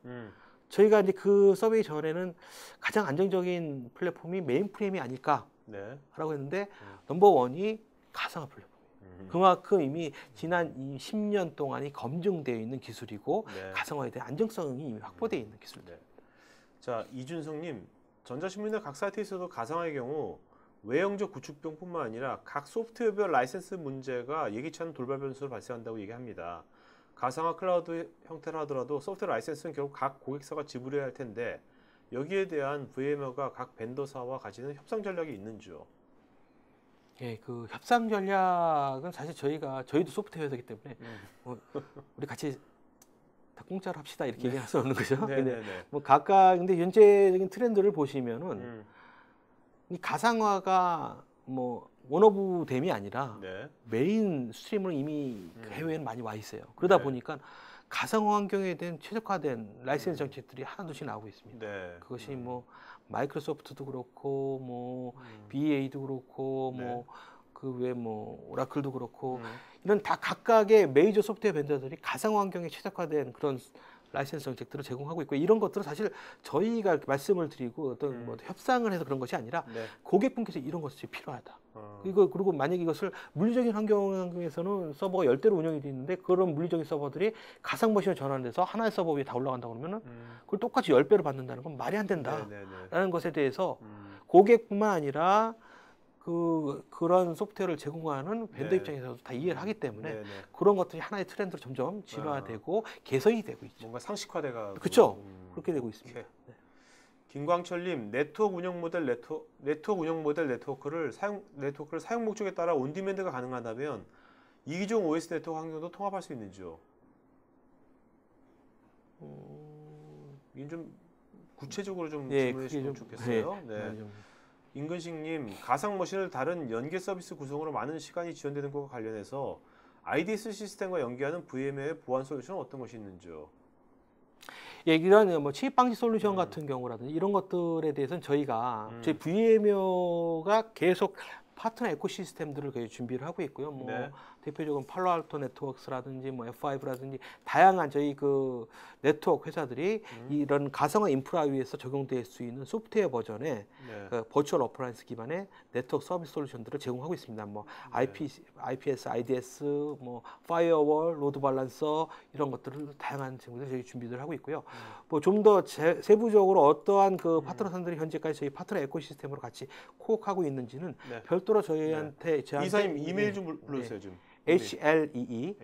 저희가 이제 그 서베이 전에는 가장 안정적인 플랫폼이 메인프레임이 아닐까라고 했는데 넘버원이 가상화 플랫폼. 그만큼 이미 지난 10년 동안이 검증되어 있는 기술이고 가상화에 대한 안정성이 이미 확보되어 있는 기술입니다. 자, 이준성님, 전자신문이나 각 사이트에서도 가상화의 경우 외형적 구축병뿐만 아니라 각 소프트웨어별 라이센스 문제가 예기치 않은 돌발 변수로 발생한다고 얘기합니다. 가상화 클라우드 형태로 하더라도 소프트웨어 라이센스는 결국 각 고객사가 지불해야 할 텐데 여기에 대한 VM웨어가 각 벤더사와 가지는 협상 전략이 있는지요? 예, 그 협상 전략은 사실 저희도 소프트웨어이기 때문에 우리 같이 다 공짜로 합시다 이렇게 얘기할 수 없는 거죠. 근데 뭐 근데 현재적인 트렌드를 보시면은 이 가상화가 뭐 원오브 댐이 아니라 메인 스트림으로 이미 해외에는 많이 와 있어요. 그러다 보니까 가상화 환경에 대한 최적화된 라이센스 정책들이 하나둘씩 나오고 있습니다. 그것이 뭐 마이크로소프트도 그렇고 뭐 BA도 그렇고 뭐 그 외 뭐 오라클도 그렇고 이런 다 각각의 메이저 소프트웨어 벤더들이 가상화 환경에 최적화된 그런 라이센스 정책들을 제공하고 있고 이런 것들은 사실 저희가 말씀을 드리고 어떤 뭐 협상을 해서 그런 것이 아니라 고객분께서 이런 것이 필요하다. 그리고 만약에 이것을 물리적인 환경에서는 서버가 10대로 운영이 되어 있는데 그런 물리적인 서버들이 가상 머신으로 전환돼서 하나의 서버 위에 다 올라간다고 그러면은 그걸 똑같이 10배로 받는다는 건 말이 안 된다라는 것에 대해서 고객뿐만 아니라 그런 소프트웨어를 제공하는 벤더 입장에서도 다 이해를 하기 때문에 그런 것들이 하나의 트렌드로 점점 진화되고 개선이 되고 있죠. 뭔가 상식화돼가. 그렇죠. 그렇게 되고 있습니다. 김광철님, 네트워크 운영 모델 네트워크를 사용 목적에 따라 온디맨드가 가능하다면 이기종 OS 네트워크 환경도 통합할 수 있는지요? 이건 좀 구체적으로 좀 질문해 주시면 좋겠어요. 임근식님, 가상머신을 다른 연계 서비스 구성으로 많은 시간이 지연되는 것과 관련해서 IDS 시스템과 연계하는 VM웨어의 보안 솔루션은 어떤 것이 있는지요? 예, 이런 뭐 취입 방지 솔루션 같은 경우라든지 이런 것들에 대해서는 저희 VM웨어가 계속 파트너 에코시스템들을 거의 준비를 하고 있고요. 뭐 대표적으로 팔로알토 네트워크스라든지 뭐 F5라든지 다양한 저희 그 네트워크 회사들이 이런 가상화 인프라 위에서 적용될 수 있는 소프트웨어 버전의 그 버추얼 어플라이언스 기반의 네트워크 서비스 솔루션들을 제공하고 있습니다. 뭐 IPS, IDS, 뭐 파이어월, 로드 밸런서 이런 것들을 다양한 제공들 저희 준비를 하고 있고요. 뭐 좀 더 세부적으로 어떠한 그 파트너사들이 현재까지 저희 파트너 에코시스템으로 같이 코어하고 있는지는 별도로 저희한테 이사님 이메일 좀 불러주세요 좀. HLEE.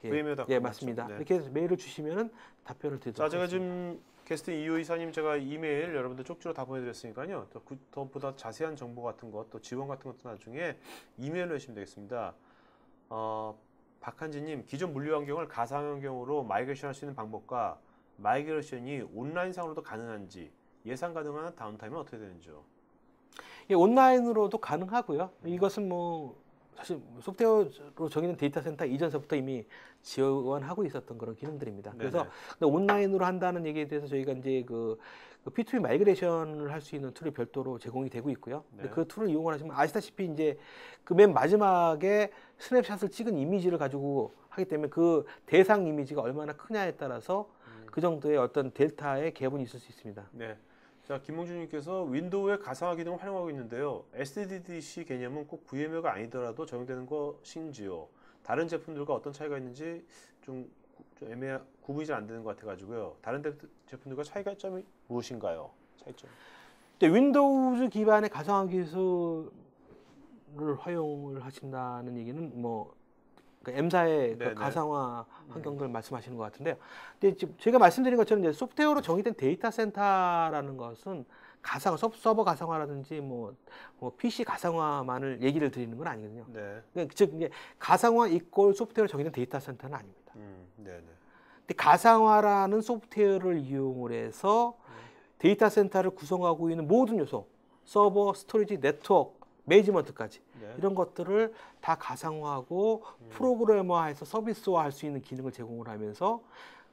VM웨어.com 맞습니다. 이렇게 해서 메일을 주시면은 답변을 드리도록 하겠습니다. 제가 지금 게스트 이호 이사님 제가 이메일 여러분들 쪽지로 다 보내드렸으니까요. 더 보다 자세한 정보 같은 것, 또 지원 같은 것도 나중에 이메일로 해주시면 되겠습니다. 박한지님, 기존 물리 환경을 가상 환경으로 마이그레이션 할 수 있는 방법과 마이그레이션이 온라인상으로도 가능한지 예상 가능한 다운타임은 어떻게 되는지요? 예, 온라인으로도 가능하고요. 이것은 뭐 사실 소프트웨어로 정의된 데이터 센터 이전서부터 이미 지원하고 있었던 그런 기능들입니다. 그래서 근데 온라인으로 한다는 얘기에 대해서 저희가 이제 그 P2P 마이그레이션을 할 수 있는 툴이 별도로 제공이 되고 있고요. 근데 그 툴을 이용을 하시면 아시다시피 이제 그 맨 마지막에 스냅샷을 찍은 이미지를 가지고 하기 때문에 그 대상 이미지가 얼마나 크냐에 따라서 그 정도의 어떤 델타의 갭은 있을 수 있습니다. 네. 자, 김몽준님께서 윈도우의 가상화 기능을 활용하고 있는데요. SDDC 개념은 꼭 VMware가 아니더라도 적용되는 것인지요? 다른 제품들과 어떤 차이가 있는지 좀 구분이 잘 안 되는 것 같아가지고요. 다른 제품들과 차이점이 무엇인가요? 차이점. 윈도우즈 기반의 가상화 기술을 활용을 하신다는 얘기는 뭐 M사의 그 가상화 환경들 말씀하시는 것 같은데요. 근데 지금 제가 말씀드린 것처럼 이제 소프트웨어로 정의된 데이터 센터라는 것은 가상 서버 가상화라든지 뭐 PC 가상화만을 얘기를 드리는 건 아니거든요. 네. 그러니까 즉 이제 가상화 이꼴 소프트웨어로 정의된 데이터 센터는 아닙니다. 네네. 근데 가상화라는 소프트웨어를 이용을 해서 데이터 센터를 구성하고 있는 모든 요소, 서버, 스토리지, 네트워크, 매니지먼트까지 이런 것들을 다 가상화하고 프로그래머화해서 서비스화할 수 있는 기능을 제공을 하면서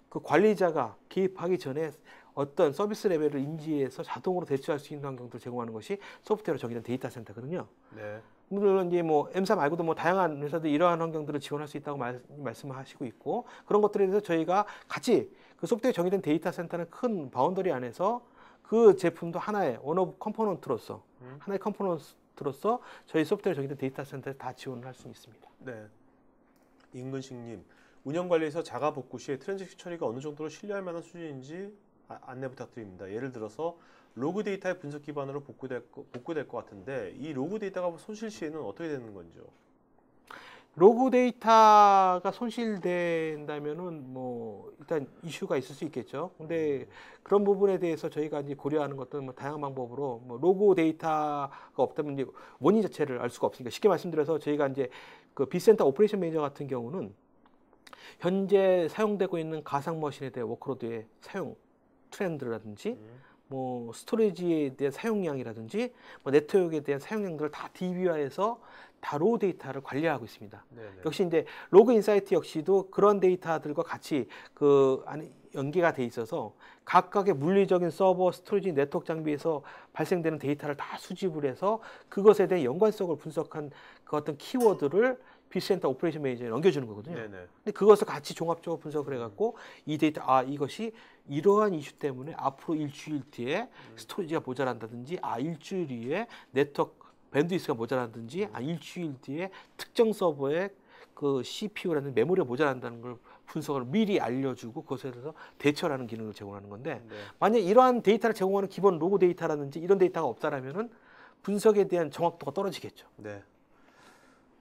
그 관리자가 개입하기 전에 어떤 서비스 레벨을 인지해서 자동으로 대처할 수 있는 환경들을 제공하는 것이 소프트웨어로 정의된 데이터 센터거든요. 네. 물론 이제 뭐 M사 말고도 뭐 다양한 회사들이 이러한 환경들을 지원할 수 있다고 말씀하시고 있고 그런 것들에 대해서 저희가 같이 그 소프트웨어 정의된 데이터 센터는 큰 바운더리 안에서 그 제품도 하나의 원 오브 컴포넌트로서 하나의 컴포넌트로서 저희 소프트웨어 정의된 데이터 센터에 다 지원을 할 수 있습니다. 네. 임근식님, 운영 관리에서 자가 복구 시에 트랜잭션 처리가 어느 정도로 신뢰할 만한 수준인지 안내 부탁드립니다. 예를 들어서 로그 데이터의 분석 기반으로 복구될 것 같은데 이 로그 데이터가 손실 시에는 어떻게 되는 건지요? 로그 데이터가 손실된다면은 뭐 일단 이슈가 있을 수 있겠죠. 근데 그런 부분에 대해서 저희가 이제 고려하는 것들은 뭐 다양한 방법으로 뭐 로그 데이터가 없다면 이제 원인 자체를 알 수가 없으니까 쉽게 말씀드려서 저희가 이제 그 빅센터 오퍼레이션 매니저 같은 경우는 현재 사용되고 있는 가상 머신에 대한 워크로드의 사용 트렌드라든지 뭐 스토리지에 대한 사용량이라든지 뭐 네트워크에 대한 사용량들을 다 DB화해서 다 로우 데이터를 관리하고 있습니다. 네네. 역시 이제 로그 인사이트 역시도 그런 데이터들과 같이 그 안에 연계가 돼 있어서 각각의 물리적인 서버, 스토리지, 네트워크 장비에서 발생되는 데이터를 다 수집을 해서 그것에 대한 연관성을 분석한 그 어떤 키워드를 빅센터 오퍼레이션 매니저에 넘겨주는 거거든요. 네네. 근데 그것을 같이 종합적으로 분석을 해갖고 이 데이터, 이것이 이러한 이슈 때문에 앞으로 일주일 뒤에 스토리지가 모자란다든지, 일주일 뒤에 네트워크 밴드위스가 모자란다든지, 일주일 뒤에 특정 서버에 그 CPU라는 메모리가 모자란다는 걸 분석을 미리 알려주고 그것에 대해서 대처하는 기능을 제공하는 건데 만약 이러한 데이터를 제공하는 기본 로그 데이터라든지 이런 데이터가 없다라면은 분석에 대한 정확도가 떨어지겠죠. 네.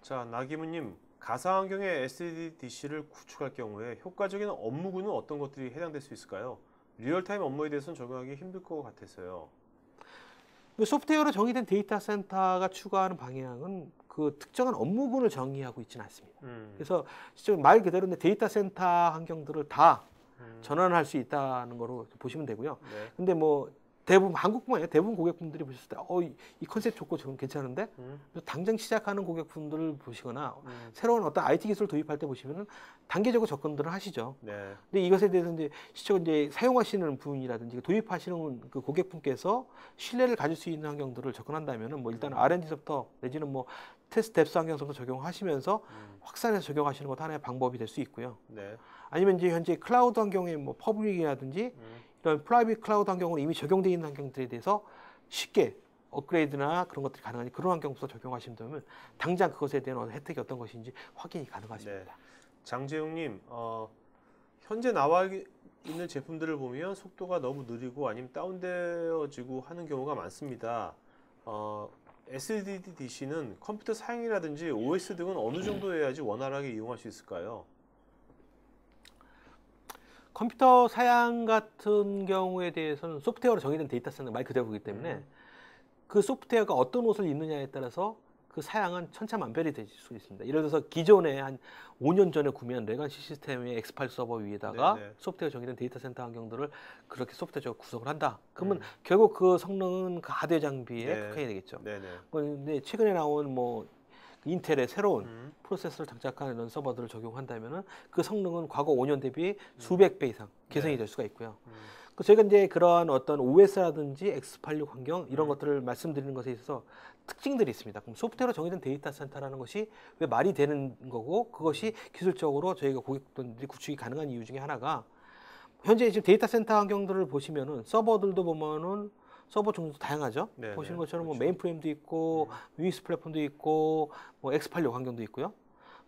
자, 나기무님, 가상환경의 SDDC를 구축할 경우에 효과적인 업무군은 어떤 것들이 해당될 수 있을까요? 리얼타임 업무에 대해서는 적용하기 힘들 것 같아서요. 소프트웨어로 정의된 데이터 센터가 추구하는 방향은 그 특정한 업무군을 정의하고 있지는 않습니다. 그래서 말 그대로 데이터 센터 환경들을 다 전환할 수 있다는 거로 보시면 되고요. 네. 근데 뭐 대부분 한국뿐만 아니라 대부분 고객분들이 보셨을 때 이 컨셉 좋고 저는 괜찮은데 당장 시작하는 고객분들을 보시거나 새로운 어떤 IT 기술 도입할 때 보시면은 단계적으로 접근들을 하시죠. 네. 근데 이것에 대해서 이제 실제로 이제 사용하시는 분이라든지 도입하시는 그 고객분께서 신뢰를 가질 수 있는 환경들을 접근한다면은 뭐 일단 R&D부터 내지는 뭐 테스트 뎁스 환경부터 적용하시면서 확산해서 적용하시는 것도 하나의 방법이 될 수 있고요. 네. 아니면 이제 현재 클라우드 환경의 뭐 퍼블릭이라든지 이런 프라이빗 클라우드 환경으로 이미 적용되어 있는 환경들에 대해서 쉽게 업그레이드나 그런 것들이 가능하니 그런 환경부터 적용하시면 되면 당장 그것에 대한 혜택이 어떤 것인지 확인이 가능하십니다. 네. 장재용님, 현재 나와 있는 제품들을 보면 속도가 너무 느리고 아니면 다운되어지고 하는 경우가 많습니다. SDDC는 컴퓨터 사양이라든지 OS 등은 어느 정도 해야지 원활하게 이용할 수 있을까요? 컴퓨터 사양 같은 경우에 대해서는 소프트웨어로 정의된 데이터 센터 말 그대로이기 때문에 그 소프트웨어가 어떤 옷을 입느냐에 따라서 그 사양은 천차만별이 될 수 있습니다. 예를 들어서 기존에 한 5년 전에 구매한 레가시 시스템의 X8 서버 위에다가 소프트웨어 정의된 데이터 센터 환경들을 그렇게 소프트웨어적으로 구성을 한다. 그러면 결국 그 성능은 그 하드웨어 장비에 국한이 되겠죠. 그런데 최근에 나온 뭐 인텔의 새로운 프로세서를 장착하는 이런 서버들을 적용한다면은 그 성능은 과거 5년 대비 수백 배 이상 개선이 될 수가 있고요. 저희가 이제 그런 어떤 OS라든지 X86 환경 이런 것들을 말씀드리는 것에 있어서 특징들이 있습니다. 그럼 소프트웨어로 정의된 데이터 센터라는 것이 왜 말이 되는 거고 그것이 기술적으로 저희가 고객분들이 구축이 가능한 이유 중에 하나가 현재 지금 데이터 센터 환경들을 보시면은 서버들도 보면은 서버 종류도 다양하죠. 네네, 보시는 것처럼 그렇죠. 뭐 메인프레임도 있고 유닉스 플랫폼도 있고 뭐 X86 환경도 있고요.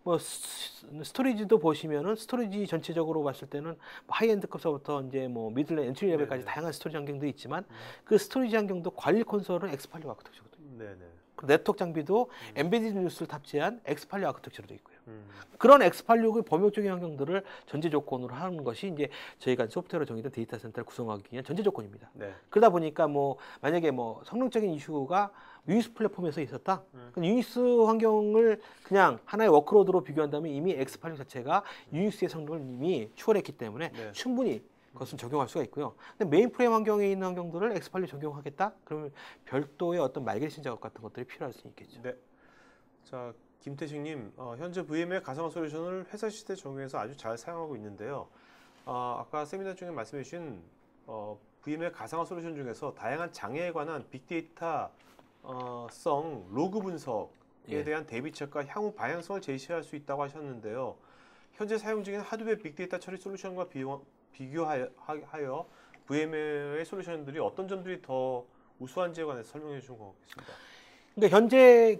뭐 스토리지도 보시면은 스토리지 전체적으로 봤을 때는 뭐 하이엔드급서부터 이제 뭐 미들 엔트리 레벨까지 다양한 스토리지 환경도 있지만 그 스토리지 환경도 관리 콘솔은 X86 아키텍처거든요. 네네. 네트워크 장비도 엔베디드 뉴스를 탑재한 X86 아키텍처로 되어 있고요. 그런 X86의 범용적인 환경들을 전제 조건으로 하는 것이 이제 저희가 소프트웨어로 정의된 데이터 센터를 구성하기 위한 전제 조건입니다. 네. 그러다 보니까 뭐 만약에 뭐 성능적인 이슈가 유닉스 플랫폼에서 있었다. 유닉스 환경을 그냥 하나의 워크로드로 비교한다면 이미 X86 자체가 유닉스의 성능을 이미 추월했기 때문에 네. 충분히 그것은 적용할 수가 있고요. 근데 메인프레임 환경에 있는 환경들을 X86 적용하겠다? 그러면 별도의 어떤 마이그레이션 작업 같은 것들이 필요할 수 있겠죠. 네. 자, 김태식님, 현재 VMware 가상화 솔루션을 회사 시스템 적용해서 아주 잘 사용하고 있는데요. 아까 세미나 중에 말씀해 주신 VMware 가상화 솔루션 중에서 다양한 장애에 관한 빅데이터 성 로그 분석에 대한 대비책과 향후 방향성을 제시할 수 있다고 하셨는데요. 현재 사용 중인 하드웨어 빅데이터 처리 솔루션과 비교하여 VMware의 솔루션들이 어떤 점들이 더 우수한지에 관해서 설명해 주신 것 같습니다. 그러니까 현재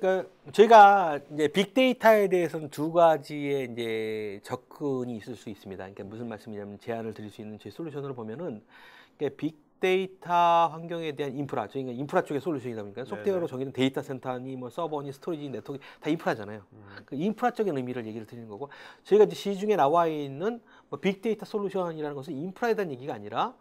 저희가 이제 빅데이터에 대해서는 두 가지의 이제 접근이 있을 수 있습니다. 그러니까 무슨 말씀이냐면 제안을 드릴 수 있는 제 솔루션으로 보면은 그러니까 빅데이터 환경에 대한 인프라, 저희가 인프라 쪽의 솔루션이다 보니까 소프트웨어로 정의된 데이터 센터니 뭐 서버니 스토리지 네트워크 다 인프라잖아요. 그 인프라적인 의미를 얘기를 드리는 거고 저희가 이제 시중에 나와 있는 뭐 빅데이터 솔루션이라는 것은 인프라에 대한 얘기가 아니라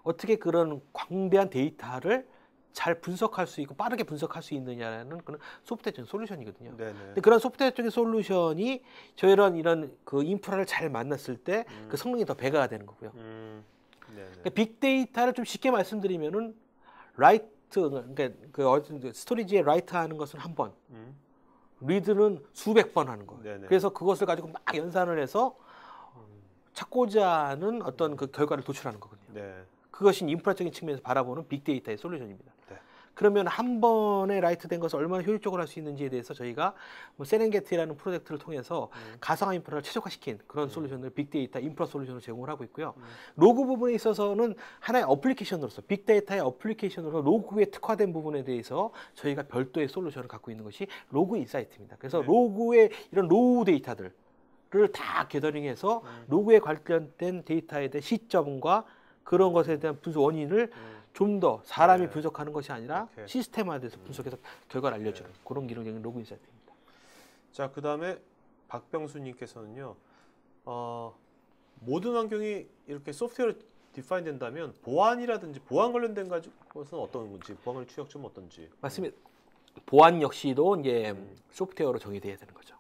어떻게 그런 광대한 데이터를 잘 분석할 수 있고 빠르게 분석할 수 있느냐라는 그런 소프트웨어적인 솔루션이거든요. 근데 그런 소프트웨어적인 솔루션이 저희런 이런 그 인프라를 잘 만났을 때 그 성능이 더 배가가 되는 거고요. 그러니까 빅데이터를 좀 쉽게 말씀드리면은 라이트 그러니까 그 스토리지에 라이트 하는 것은 한 번, 리드는 수백 번 하는 거예요. 네네. 그래서 그것을 가지고 막 연산을 해서 찾고자 하는 어떤 그 결과를 도출하는 거거든요. 네. 그것이 인프라적인 측면에서 바라보는 빅데이터의 솔루션입니다. 네. 그러면 한 번에 라이트 된 것을 얼마나 효율적으로 할 수 있는지에 대해서 저희가 뭐 세렝게티라는 프로젝트를 통해서 가상화 인프라를 최적화시킨 그런 솔루션을 빅데이터 인프라 솔루션으로 제공을 하고 있고요. 로그 부분에 있어서는 하나의 어플리케이션으로서 빅데이터의 어플리케이션으로 로그에 특화된 부분에 대해서 저희가 별도의 솔루션을 갖고 있는 것이 로그 인사이트입니다. 그래서 로그의 이런 로우 데이터들을 다 게더링해서 로그에 관련된 데이터에 대한 시점과 그런 것에 대한 분석 원인을 좀 더 사람이 분석하는 것이 아니라 시스템화돼서 분석해서 결과를 알려주는 그런 기능적인 로그 인사이트입니다. 자, 그 다음에 박병수님께서는요. 모든 환경이 이렇게 소프트웨어로 디파인 된다면 보안이라든지 보안 관련된 것은 어떤 건지, 보안 추적점은 어떤지. 맞습니다. 보안 역시도 이제 소프트웨어로 정의돼야 되는 거죠.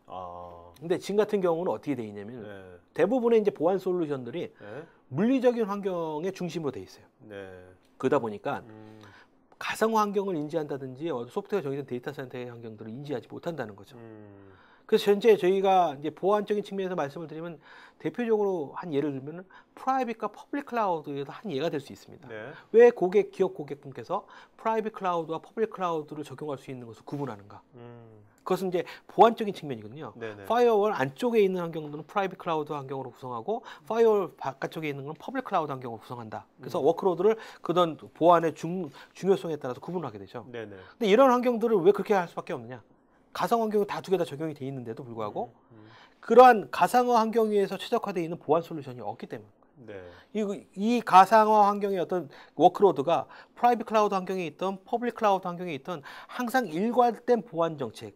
근데 지금 같은 경우는 어떻게 돼 있냐면 대부분의 이제 보안 솔루션들이 물리적인 환경의 중심으로 돼 있어요. 그러다 보니까 가상화 환경을 인지한다든지 소프트웨어 정의된 데이터 센터의 환경들을 인지하지 못한다는 거죠. 그래서 현재 저희가 이제 보안적인 측면에서 말씀을 드리면 대표적으로 한 예를 들면 프라이빗과 퍼블릭 클라우드에도 한 예가 될 수 있습니다. 왜 기업 고객분께서 프라이빗 클라우드와 퍼블릭 클라우드를 적용할 수 있는 것을 구분하는가? 그것은 이제 보안적인 측면이거든요. 파이어월 안쪽에 있는 환경들은 프라이빗 클라우드 환경으로 구성하고 파이어월 바깥쪽에 있는 건 퍼블릭 클라우드 환경으로 구성한다. 그래서 워크로드를 그런 보안의 중요성에 따라서 구분하게 되죠. 근데 이런 환경들을 왜 그렇게 할 수밖에 없느냐? 가상 환경이 다 두 개 다 적용이 돼 있는데도 불구하고 그러한 가상화 환경 위에서 최적화되어 있는 보안 솔루션이 없기 때문에 이 가상화 환경의 어떤 워크로드가 프라이빗 클라우드 환경에 있던 퍼블릭 클라우드 환경에 있던 항상 일관된 보안 정책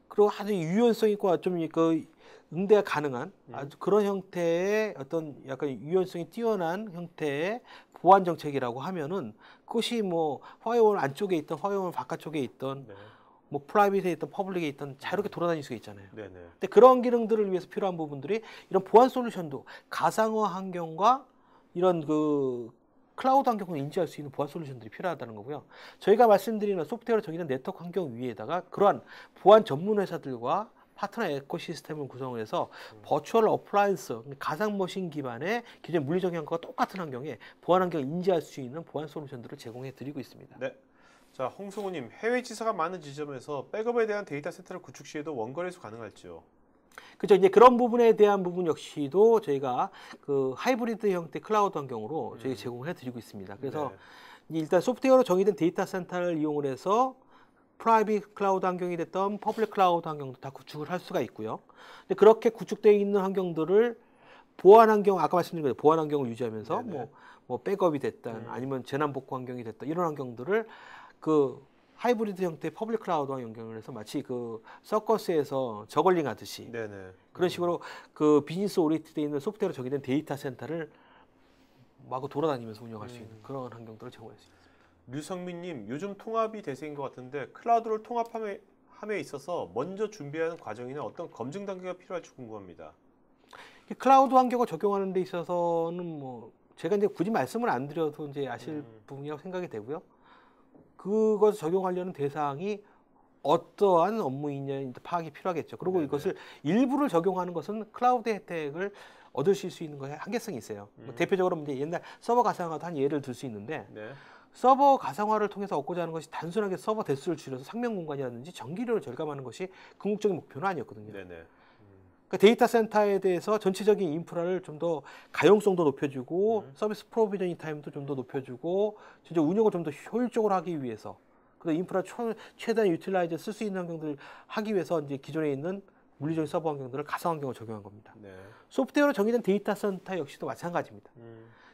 그리고 아주 유연성 있고 좀 그 응대가 가능한 아주 그런 형태의 어떤 약간 유연성이 뛰어난 형태의 보안 정책이라고 하면은 그것이 뭐 파이어월 안쪽에 있던 파이어월 바깥쪽에 있던 뭐 프라이빗에 있던 퍼블릭에 있던 자유롭게 돌아다닐 수가 있잖아요. 근데 그런 기능들을 위해서 필요한 부분들이 이런 보안 솔루션도 가상화 환경과 이런 그 클라우드 환경을 인지할 수 있는 보안 솔루션들이 필요하다는 거고요. 저희가 말씀드리는 소프트웨어로 정의된 네트워크 환경 위에다가 그러한 보안 전문 회사들과 파트너 에코시스템을 구성을 해서 버추얼 어플라이언스, 가상 머신 기반의 기존 물리적 환경과 똑같은 환경에 보안 환경을 인지할 수 있는 보안 솔루션들을 제공해 드리고 있습니다. 네. 자, 홍승우님, 해외 지사가 많은 지점에서 백업에 대한 데이터 센터를 구축 시에도 원거래에서 가능할지요? 그렇죠. 이제 그런 부분에 대한 부분 역시도 저희가 그 하이브리드 형태 클라우드 환경으로 저희 제공을 해드리고 있습니다. 그래서 네. 일단 소프트웨어로 정의된 데이터 센터를 이용을 해서 프라이빗 클라우드 환경이 됐던 퍼블릭 클라우드 환경도 다 구축을 할 수가 있고요. 근데 그렇게 구축되어 있는 환경들을 보안 환경, 아까 말씀드린 거예요. 보안 환경을 유지하면서 뭐 백업이 됐든 아니면 재난 복구 환경이 됐든 이런 환경들을 그 하이브리드 형태의 퍼블릭 클라우드와 연결을 해서 마치 그 서커스에서 저글링 하듯이 그런 식으로 그 비즈니스 오리엔티드에 있는 소프트웨어로 정의된 데이터 센터를 마구 돌아다니면서 운영할 수 있는 그런 환경들을 제공할 수 있습니다. 류성민님, 요즘 통합이 대세인 것 같은데 클라우드를 통합함에 있어서 먼저 준비하는 과정이나 어떤 검증 단계가 필요할지 궁금합니다. 클라우드 환경을 적용하는 데 있어서는 뭐 제가 이제 굳이 말씀을 안 드려도 이제 아실 부분이라고 생각이 되고요. 그것을 적용하려는 대상이 어떠한 업무이냐 파악이 필요하겠죠. 그리고 이것을 일부를 적용하는 것은 클라우드 혜택을 얻으실 수 있는 것에 한계성이 있어요. 뭐 대표적으로 이제 옛날 서버 가상화도 한 예를 들 수 있는데 서버 가상화를 통해서 얻고자 하는 것이 단순하게 서버 대수를 줄여서 상명 공간이라든지 전기료를 절감하는 것이 궁극적인 목표는 아니었거든요. 그러니까 데이터 센터에 대해서 전체적인 인프라를 좀 더 가용성도 높여주고 서비스 프로비저닝 타임도 좀 더 높여주고 진짜 운영을 좀 더 효율적으로 하기 위해서 그리고 인프라 최대한 유틸라이즈 쓸 수 있는 환경들을 하기 위해서 이제 기존에 있는 물리적인 서버 환경들을 가상 환경을 적용한 겁니다. 소프트웨어로 정의된 데이터 센터 역시도 마찬가지입니다.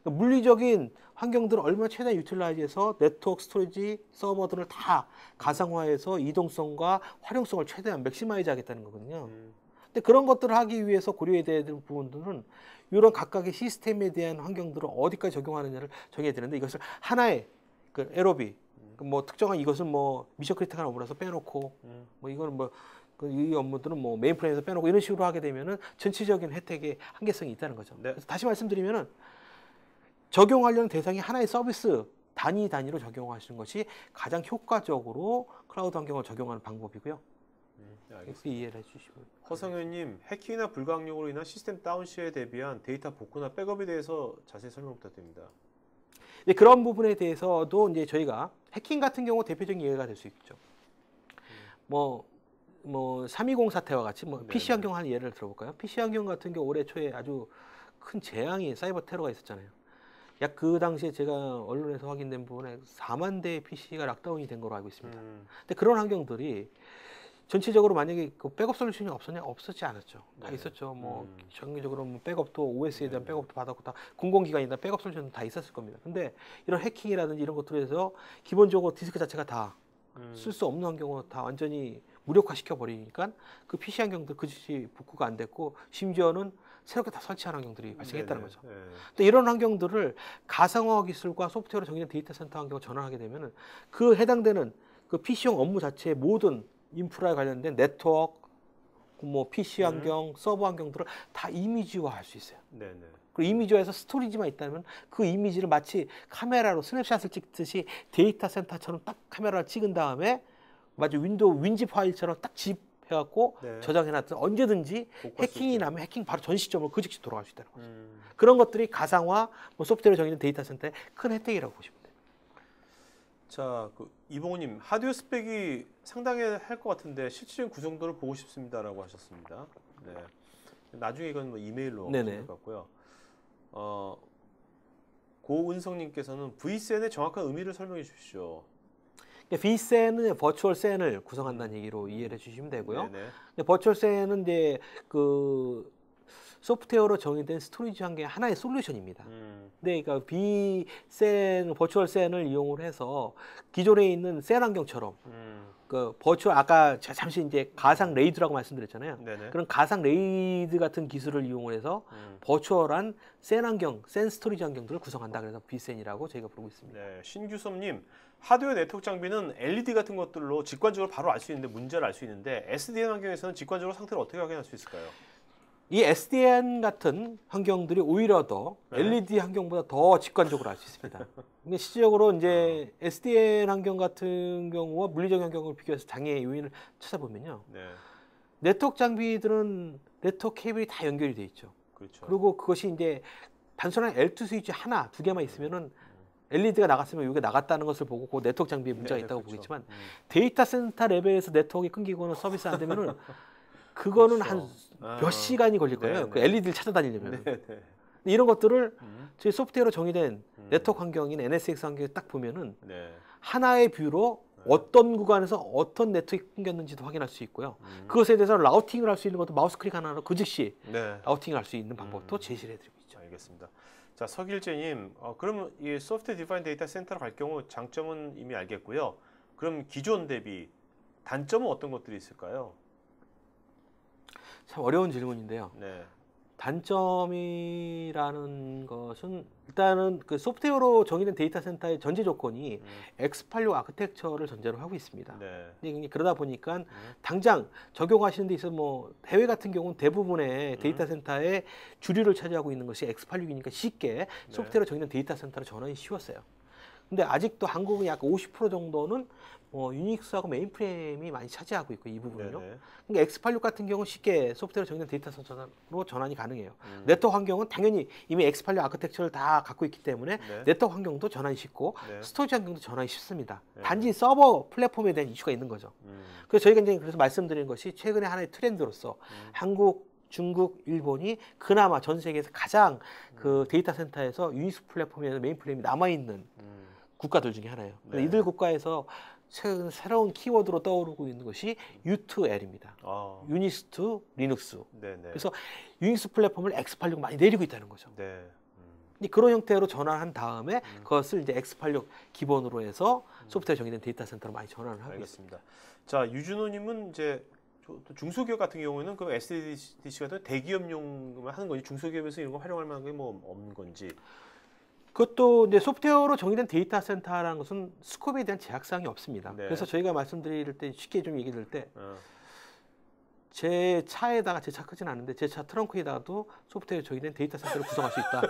그러니까 물리적인 환경들을 얼마나 최대한 유틸라이즈해서 네트워크, 스토리지, 서버들을 다 가상화해서 이동성과 활용성을 최대한 맥시마이즈 하겠다는 거거든요. 근데 그런 것들을 하기 위해서 고려해야 되는 부분들은 이런 각각의 시스템에 대한 환경들을 어디까지 적용하느냐를 정해야 되는데 이것을 하나의 그 LOB, 뭐 특정한 이것은 뭐 미션 크리티컬한 업무라서 빼놓고 뭐 이거는 뭐 이 업무들은 뭐 메인프레임에서 빼놓고 이런 식으로 하게 되면은 전체적인 혜택에 한계성이 있다는 거죠. 그래서 다시 말씀드리면은 적용하려는 대상이 하나의 서비스 단위로 적용하시는 것이 가장 효과적으로 클라우드 환경을 적용하는 방법이고요. 이렇게 이해를 해주시면. 허성현님, 해킹이나 불가항력으로 인한 시스템 다운 시에 대비한 데이터 복구나 백업에 대해서 자세히 설명 부탁드립니다. 네, 그런 부분에 대해서도 이제 저희가 해킹 같은 경우 대표적인 예가 될 수 있죠. 뭐 320 사태와 같이 뭐 PC 환경 한 예를 들어볼까요? PC 환경 같은 경우 올해 초에 아주 큰 재앙이 사이버 테러가 있었잖아요. 약 그 당시에 제가 언론에서 확인된 부분에 4만 대의 PC가 락다운이 된 걸로 알고 있습니다. 근데 그런 환경들이 전체적으로 만약에 그 백업 솔루션이 없었냐? 없었지 않았죠. 다 있었죠. 뭐 정기적으로 뭐 백업도 OS에 대한 백업도 받았고 다 공공기관이나 백업 솔루션도 다 있었을 겁니다. 근데 이런 해킹이라든지 이런 것들에서 기본적으로 디스크 자체가 다 쓸 수 없는 환경으로 다 완전히 무력화시켜 버리니까 그 PC 환경들 그 즉시 복구가 안 됐고 심지어는 새롭게 다 설치한 환경들이 발생했다는 거죠. 근데 이런 환경들을 가상화 기술과 소프트웨어로 정의된 데이터 센터 환경을 전환하게 되면은 그 해당되는 그 PC용 업무 자체의 모든 인프라에 관련된 네트워크, 뭐 PC 환경, 서버 환경들을 다 이미지화할 수 있어요. 그리고 이미지화해서 스토리지만 있다면 그 이미지를 마치 카메라로 스냅샷을 찍듯이 데이터 센터처럼 딱 카메라를 찍은 다음에 마치 윈도우 윈지 파일처럼 딱 집해갖고 저장해놨던 언제든지 해킹이 나면 해킹 바로 전 시점으로 그 즉시 돌아갈 수 있다는 거죠. 그런 것들이 가상화, 뭐 소프트웨어로 정의된 데이터 센터의 큰 혜택이라고 보시면 돼요. 자, 그 이봉우님, 하드웨어 스펙이 상당히 할 것 같은데 실질적인 구성도를 보고 싶습니다라고 하셨습니다. 나중에 이건 뭐 이메일로 될 것 같고요. 고은성님께서는 vSAN의 정확한 의미를 설명해 주십시오. vSAN은 버추얼 샌을 구성한다는 얘기로 이해를 해주시면 되고요. 버추얼 샌은 이제 그 소프트웨어로 정의된 스토리지 환경의 하나의 솔루션입니다. 네, 그러니까 vSAN, 버추얼 샌을 이용을 해서 기존에 있는 샌 환경처럼 그 버추얼 아까 제가 잠시 이제 가상 레이드라고 말씀드렸잖아요. 그런 가상 레이드 같은 기술을 이용을 해서 버추얼한 샌 환경, 샌 스토리지 환경들을 구성한다. 그래서 vSAN이라고 저희가 부르고 있습니다. 신규섭님, 하드웨어 네트워크 장비는 LED 같은 것들로 직관적으로 바로 알 수 있는데 문제를 알 수 있는데 SDN 환경에서는 직관적으로 상태를 어떻게 확인할 수 있을까요? 이 SDN 같은 환경들이 오히려 더 LED 환경보다 더 직관적으로 알 수 있습니다. 근데 실질적으로 이제 SDN 환경 같은 경우와 물리적 환경을 비교해서 장애 요인을 찾아보면요. 네트워크 장비들은 네트워크 케이블이 다 연결이 돼 있죠. 그렇죠. 그리고 그것이 이제 단순한 L2 스위치 하나, 두 개만 있으면은 LED가 나갔으면 이게 나갔다는 것을 보고 그 네트워크 장비에 문제가 있다고 그렇죠. 보겠지만 데이터 센터 레벨에서 네트워크가 끊기거나 서비스 안 되면은 그거는 그렇죠. 한 몇 시간이 걸릴 거예요. 그 LED를 찾아다니려면. 이런 것들을 저희 소프트웨어로 정의된 네트워크 환경인 NSX 환경에 딱 보면은 하나의 뷰로 어떤 구간에서 어떤 네트워크가 끊겼는지도 확인할 수 있고요. 그것에 대해서 라우팅을 할 수 있는 것도 마우스 클릭 하나로 그 즉시 라우팅을 할 수 있는 방법도 제시를 해드리고 있죠. 알겠습니다. 자, 서길재님, 그럼 이 소프트웨어 디파인 데이터 센터로 갈 경우 장점은 이미 알겠고요. 그럼 기존 대비 단점은 어떤 것들이 있을까요? 참 어려운 질문인데요. 단점이라는 것은 일단은 그 소프트웨어로 정의된 데이터 센터의 전제 조건이 X86 아키텍처를 전제로 하고 있습니다. 그러다 보니까 당장 적용하시는 데 있어서 뭐 해외 같은 경우는 대부분의 데이터 센터의 주류를 차지하고 있는 것이 X86이니까 쉽게 소프트웨어로 정의된 데이터 센터로 전환이 쉬웠어요. 근데 아직도 한국은 약 50% 정도는 유닉스하고 메인프레임이 많이 차지하고 있고 이 부분은요. 그러니까 X86 같은 경우는 쉽게 소프트웨어로 정의된 데이터 센터로 전환이 가능해요. 네트워크 환경은 당연히 이미 X86 아키텍처를 다 갖고 있기 때문에 네트워크 환경도 전환이 쉽고 스토리지 환경도 전환이 쉽습니다. 단지 서버 플랫폼에 대한 이슈가 있는 거죠. 그래서 저희가 이제 그래서 말씀드린 것이 최근에 하나의 트렌드로서 한국, 중국, 일본이 그나마 전 세계에서 가장 그 데이터 센터에서 유닉스 플랫폼에서 메인프레임이 남아있는 국가들 중에 하나예요. 이들 국가에서 최근 새로운 키워드로 떠오르고 있는 것이 U2L입니다. 유닉스 투 리눅스. 그래서 유닉스 플랫폼을 X86 많이 내리고 있다는 거죠. 그런 형태로 전환한 다음에 그것을 이제 X86 기본으로 해서 소프트웨어 정의된 데이터 센터로 많이 전환을 하고 있습니다. 자, 유준호님은 이제 중소기업 같은 경우에는 그 SDDC 같은 대기업용만 하는 건지 중소기업에서 이런 거 활용할 만한 게 뭐 없는 건지. 그것도 이제 소프트웨어로 정의된 데이터 센터라는 것은 스코프에 대한 제약사항이 없습니다. 그래서 저희가 말씀드릴 때 쉽게 좀 얘기 드릴 때 제 차에다가, 제 차 크진 않은데 제 차 트렁크에다가도 소프트웨어로 정의된 데이터 센터를 구성할 수 있다.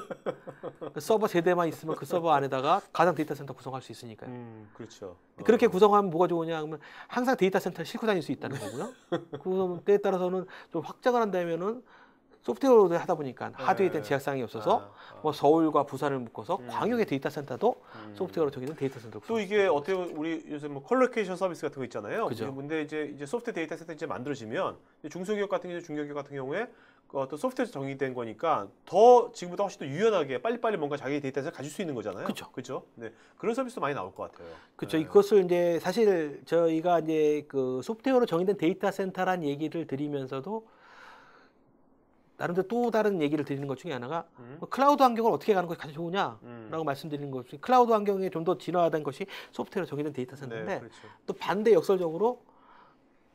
그 서버 세대만 있으면 그 서버 안에다가 가상 데이터 센터 구성할 수 있으니까요. 그렇죠. 그렇게 구성하면 뭐가 좋으냐 하면 항상 데이터 센터를 싣고 다닐 수 있다는 거고요. 그 때에 따라서는 좀 확장을 한다면은 소프트웨어로 하다 보니까 하드웨어에 대한 제약사항이 없어서 뭐 서울과 부산을 묶어서 광역의 데이터 센터도 소프트웨어로 정의된 데이터 센터로 또 이게 어떻게 우리 요새 뭐 컬로케이션 서비스 같은 거 있잖아요. 근데 이제 소프트웨어 데이터 센터 이제 만들어지면 중소기업 같은 경우, 중견기업 같은 경우에 또 소프트웨어 정의된 거니까 더 지금보다 훨씬 더 유연하게 빨리빨리 뭔가 자기 데이터를 가질 수 있는 거잖아요. 그렇죠. 그런 서비스도 많이 나올 것 같아요. 그렇죠. 이것을 이제 사실 저희가 이제 그 소프트웨어로 정의된 데이터 센터란 얘기를 드리면서도 나름대로 또 다른 얘기를 드리는 것 중에 하나가 클라우드 환경을 어떻게 가는 것이 가장 좋으냐라고 말씀드리는 것이 클라우드 환경에 좀 더 진화된 것이 소프트웨어로 정의된 데이터 센터인데 또 반대 역설적으로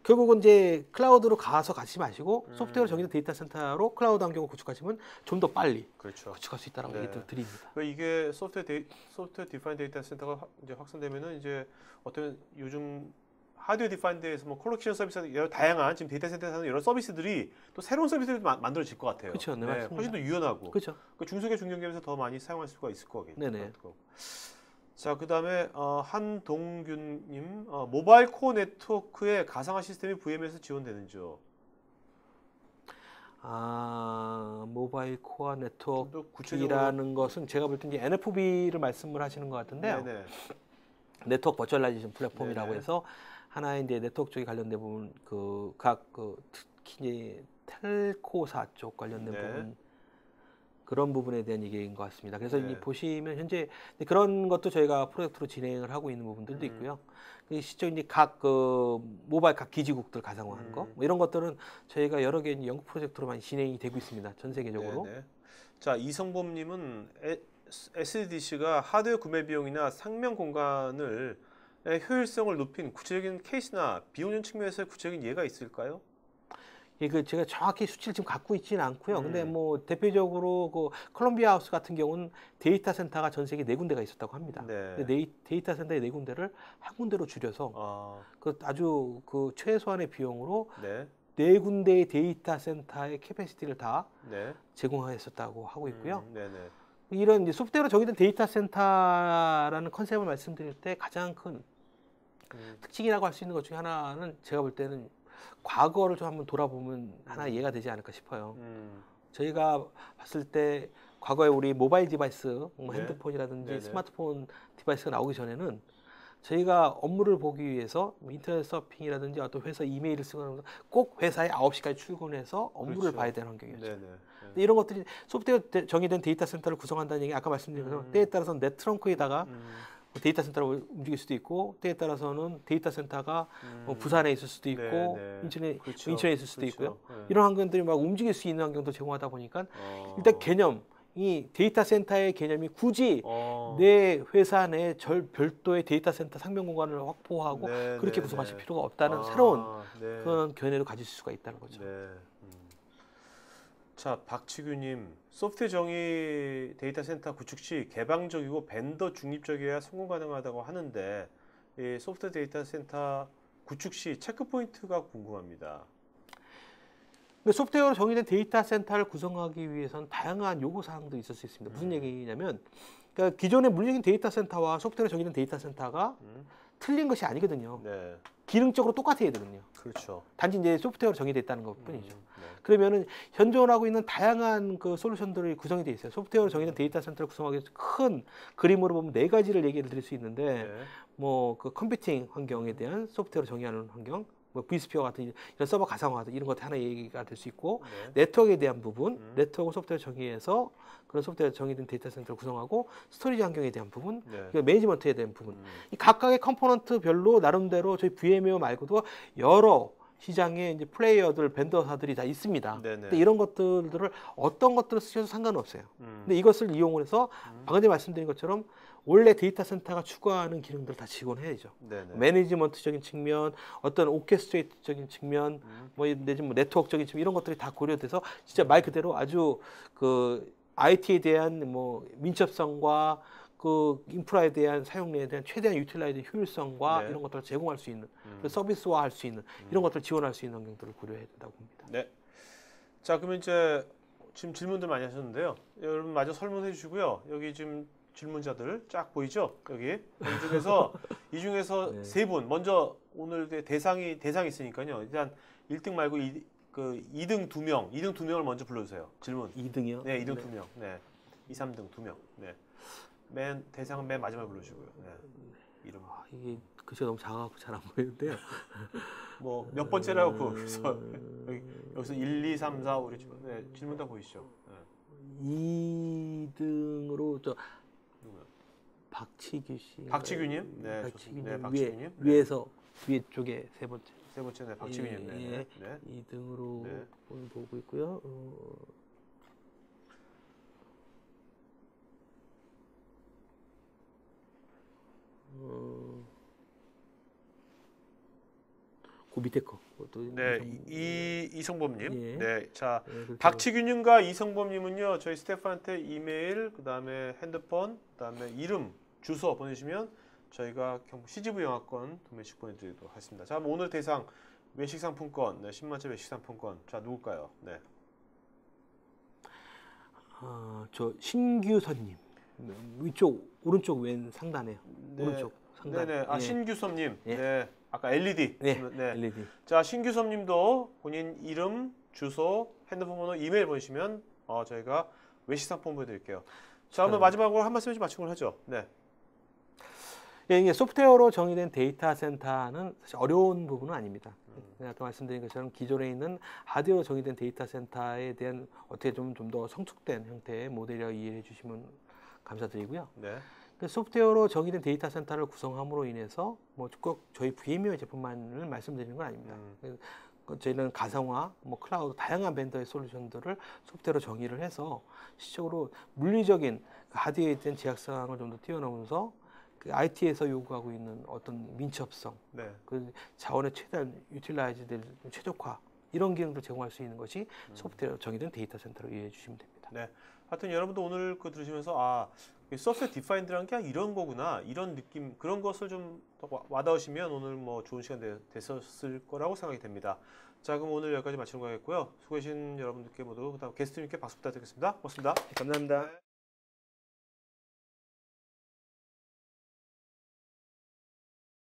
결국은 이제 클라우드로 가서 가지 마시고 소프트웨어로 정의된 데이터 센터로 클라우드 환경을 구축하시면 좀 더 빨리 구축할 수 있다는 얘기를 드립니다. 이게 소프트웨어 디파인 데이터 센터가 이제 확산되면은 이제 어떤 요즘 하드웨어 디파인드에서 뭐 콜로케이션 서비스 여러 다양한 지금 데이터 센터에 사는 여러 서비스들이 또 새로운 서비스들이 만들어질 것 같아요. 그렇죠. 훨씬 더 유연하고. 그렇죠. 중소기업 중견기업에서 더 많이 사용할 수가 있을 거겠네요. 네네. 자, 그다음에 한동균님 모바일 코어 네트워크에 가상화 시스템이 VM에서 지원되는지요? 모바일 코어 네트워크라는 것은 제가 볼 때 이제 NFV를 말씀을 하시는 것 같은데요. 네트워크 버추얼라이제이션 플랫폼이라고 해서 하나의 이제 네트워크 쪽에 관련된 부분 특히 이제 텔코사 쪽 관련된 부분 그런 부분에 대한 얘기인 것 같습니다. 그래서 보시면 현재 그런 것도 저희가 프로젝트로 진행을 하고 있는 부분들도 있고요. 실제 이제 각 모바일 각 기지국들 가상화하는 거 뭐 이런 것들은 저희가 여러 개 연구 프로젝트로 많이 진행이 되고 있습니다. 전 세계적으로. 자, 이성범님은 SDDC가 하드웨어 구매 비용이나 상명 공간을 효율성을 높인 구체적인 케이스나 비용적 측면에서 구체적인 예가 있을까요? 제가 정확히 수치를 지금 갖고 있지는 않고요. 근데 뭐 대표적으로 그 콜롬비아 하우스 같은 경우는 데이터 센터가 전 세계 4군데가 있었다고 합니다. 근데 데이터 센터의 4군데를 한 군데로 줄여서 아주 그 최소한의 비용으로 4군데의 데이터 센터의 캐패시티를 다 제공했었다고 하고 있고요. 이런 이제 소프트웨어로 정의된 데이터 센터라는 컨셉을 말씀드릴 때 가장 큰 특징이라고 할 수 있는 것 중에 하나는 제가 볼 때는 과거를 좀 한번 돌아보면 하나 이해가 되지 않을까 싶어요. 저희가 봤을 때 과거에 우리 모바일 디바이스, 뭐 네. 핸드폰이라든지 네네. 스마트폰 디바이스가 나오기 전에는 저희가 업무를 보기 위해서 뭐 인터넷 서핑이라든지 어떤 회사 이메일을 쓰거나 꼭 회사에 9시까지 출근해서 업무를 그렇죠. 봐야 되는 환경이었죠. 네네. 근데 이런 것들이 소프트웨어 정의된 데이터 센터를 구성한다는 얘기 아까 말씀드린 것처럼 때에 따라서는 내 트렁크에다가 데이터 센터로 움직일 수도 있고 때에 따라서는 데이터 센터가 뭐 부산에 있을 수도 있고 네네. 인천에 그렇죠. 있을 수도 그렇죠. 있고요. 네. 이런 환경들이 막 움직일 수 있는 환경도 제공하다 보니까 일단 개념이 데이터 센터의 개념이 굳이 내 회사 내 별도의 데이터 센터 상명 공간을 확보하고 네, 그렇게 네, 구성하실 네. 필요가 없다는 새로운 네. 그런 견해를 가질 수가 있다는 거죠. 네. 자, 박치규님, 소프트웨어 정의 데이터 센터 구축 시 개방적이고 벤더 중립적이어야 성공 가능하다고 하는데 이 소프트웨어 데이터 센터 구축 시 체크 포인트가 궁금합니다. 소프트웨어로 정의된 데이터 센터를 구성하기 위해서는 다양한 요구 사항도 있을 수 있습니다. 무슨 얘기냐면, 그러니까 기존의 물리적인 데이터 센터와 소프트웨어로 정의된 데이터 센터가 틀린 것이 아니거든요. 네. 기능적으로 똑같아야 되거든요. 그렇죠. 단지 이제 소프트웨어로 정의됐다는 것뿐이죠. 네. 그러면은 현존하고 있는 다양한 그 솔루션들이 구성이 돼 있어요. 소프트웨어로 정의된 데이터 센터를 구성하기 위해서 큰 그림으로 보면 네 가지를 얘기를 드릴 수 있는데, 네. 뭐 그 컴퓨팅 환경에 대한 소프트웨어로 정의하는 환경, 뭐 vSphere 같은 이런 서버 가상화 이런 것들 하나 얘기가 될 수 있고, 네트워크에 대한 부분, 네트워크 소프트웨어 정의해서 그런 소프트웨어 정의된 데이터 센터를 구성하고, 스토리지 환경에 대한 부분, 매니지먼트에 대한 부분, 이 각각의 컴포넌트별로 나름대로 저희 VMware 말고도 여러 시장에 이제 플레이어들, 벤더사들이 다 있습니다. 근데 이런 것들을 어떤 것들을 쓰셔도 상관없어요. 근데 이것을 이용을 해서 방금 전에 말씀드린 것처럼 원래 데이터 센터가 추구하는 기능들을 다 지원해야죠. 매니지먼트적인 측면, 어떤 오케스트레이트적인 측면, 뭐 내지 뭐 네트워크적인 측면 이런 것들이 다 고려돼서 진짜 말 그대로 아주 그 IT에 대한 뭐 민첩성과 그 인프라에 대한 사용량에 대한 최대한 유틸라이즈 효율성과 이런 것들을 제공할 수 있는 서비스화할 수 있는 이런 것들을 지원할 수 있는 환경들을 고려해야 된다고 봅니다. 네. 자, 그러면 이제 지금 질문들 많이 하셨는데요. 여러분 마저 설문해 주시고요. 여기 지금 질문자들 쫙 보이죠? 여기 이 중에서 네. 세 분 먼저 오늘 대상이 있으니까요. 일단 1등 말고 2등 2명, 2등 2명을 먼저 불러주세요. 질문. 2등이요? 네, 2등 2명. 네, 2, 3등 2명. 네. 대상은 맨 마지막에 불러주시고요. 네. 이름. 이게 글씨가 너무 작아갖고 잘 안 보이는데요. 뭐 몇 번째라고 그래서 여기서 1, 2, 3, 4, 5, 6, 7, 네, 질문 다 보이시죠? 네. 2등으로 저 박치규 씨. 박치규님, 네, 박치규님, 네, 박치규님. 위에서 위에 쪽에 세 번째. 세 번째, 네, 박치규님. 네, 네. 2등으로 네. 보고 있고요. 그 밑에 거. 네, 이성범님. 예. 네, 자, 그렇게 박치규님과 이성범님은요, 저희 스태프한테 이메일, 그 다음에 핸드폰, 그 다음에 이름, 주소 보내주시면 저희가 경북 CGV 영화권 2매씩 보내드리도록 하겠습니다. 자, 오늘 대상 외식 상품권, 네, 10만짜리 외식 상품권. 자, 누굴까요? 네. 저 신규선님. 위쪽 오른쪽 왼 상단에요. 네. 오른쪽 상단. 네네. 아, 예. 신규섭님. 예. 네. 아까 LED. 네. 네. LED. 자, 신규섭님도 본인 이름, 주소, 핸드폰 번호, 이메일 보내시면 저희가 외식 상품 보내드릴게요. 자, 그러면 마지막으로 한 말씀 해주시고 마치고 하죠. 네. 예, 이게 소프트웨어로 정의된 데이터 센터는 사실 어려운 부분은 아닙니다. 아까 말씀드린 것처럼 기존에 있는 하드웨어로 정의된 데이터 센터에 대한 어떻게 좀 더 성숙된 형태의 모델이라고 이해해 주시면 감사드리고요. 네. 소프트웨어로 정의된 데이터 센터를 구성함으로 인해서 뭐 꼭 저희 VMware 제품만을 말씀드리는 건 아닙니다. 저희는 가상화, 뭐 클라우드 다양한 벤더의 솔루션들을 소프트웨어로 정의를 해서 실질적으로 물리적인 하드웨어에 대한 제약 사항을 좀 더 뛰어넘으면서 그 IT에서 요구하고 있는 어떤 민첩성, 네. 그 자원의 최대한 유틸라이즈될 최적화 이런 기능을 제공할 수 있는 것이 소프트웨어로 정의된 데이터 센터로 이해해 주시면 됩니다. 네. 하여튼 여러분도 오늘 그 들으시면서 소프트웨어 디파인드라는 게 이런 거구나 이런 느낌 그런 것을 좀 와닿으시면 오늘 뭐 좋은 시간 됐었을 거라고 생각이 됩니다. 자, 그럼 오늘 여기까지 마치는 거겠고요. 수고해주신 여러분들께 모두 그다음 게스트님께 박수 부탁드리겠습니다. 고맙습니다. 감사합니다.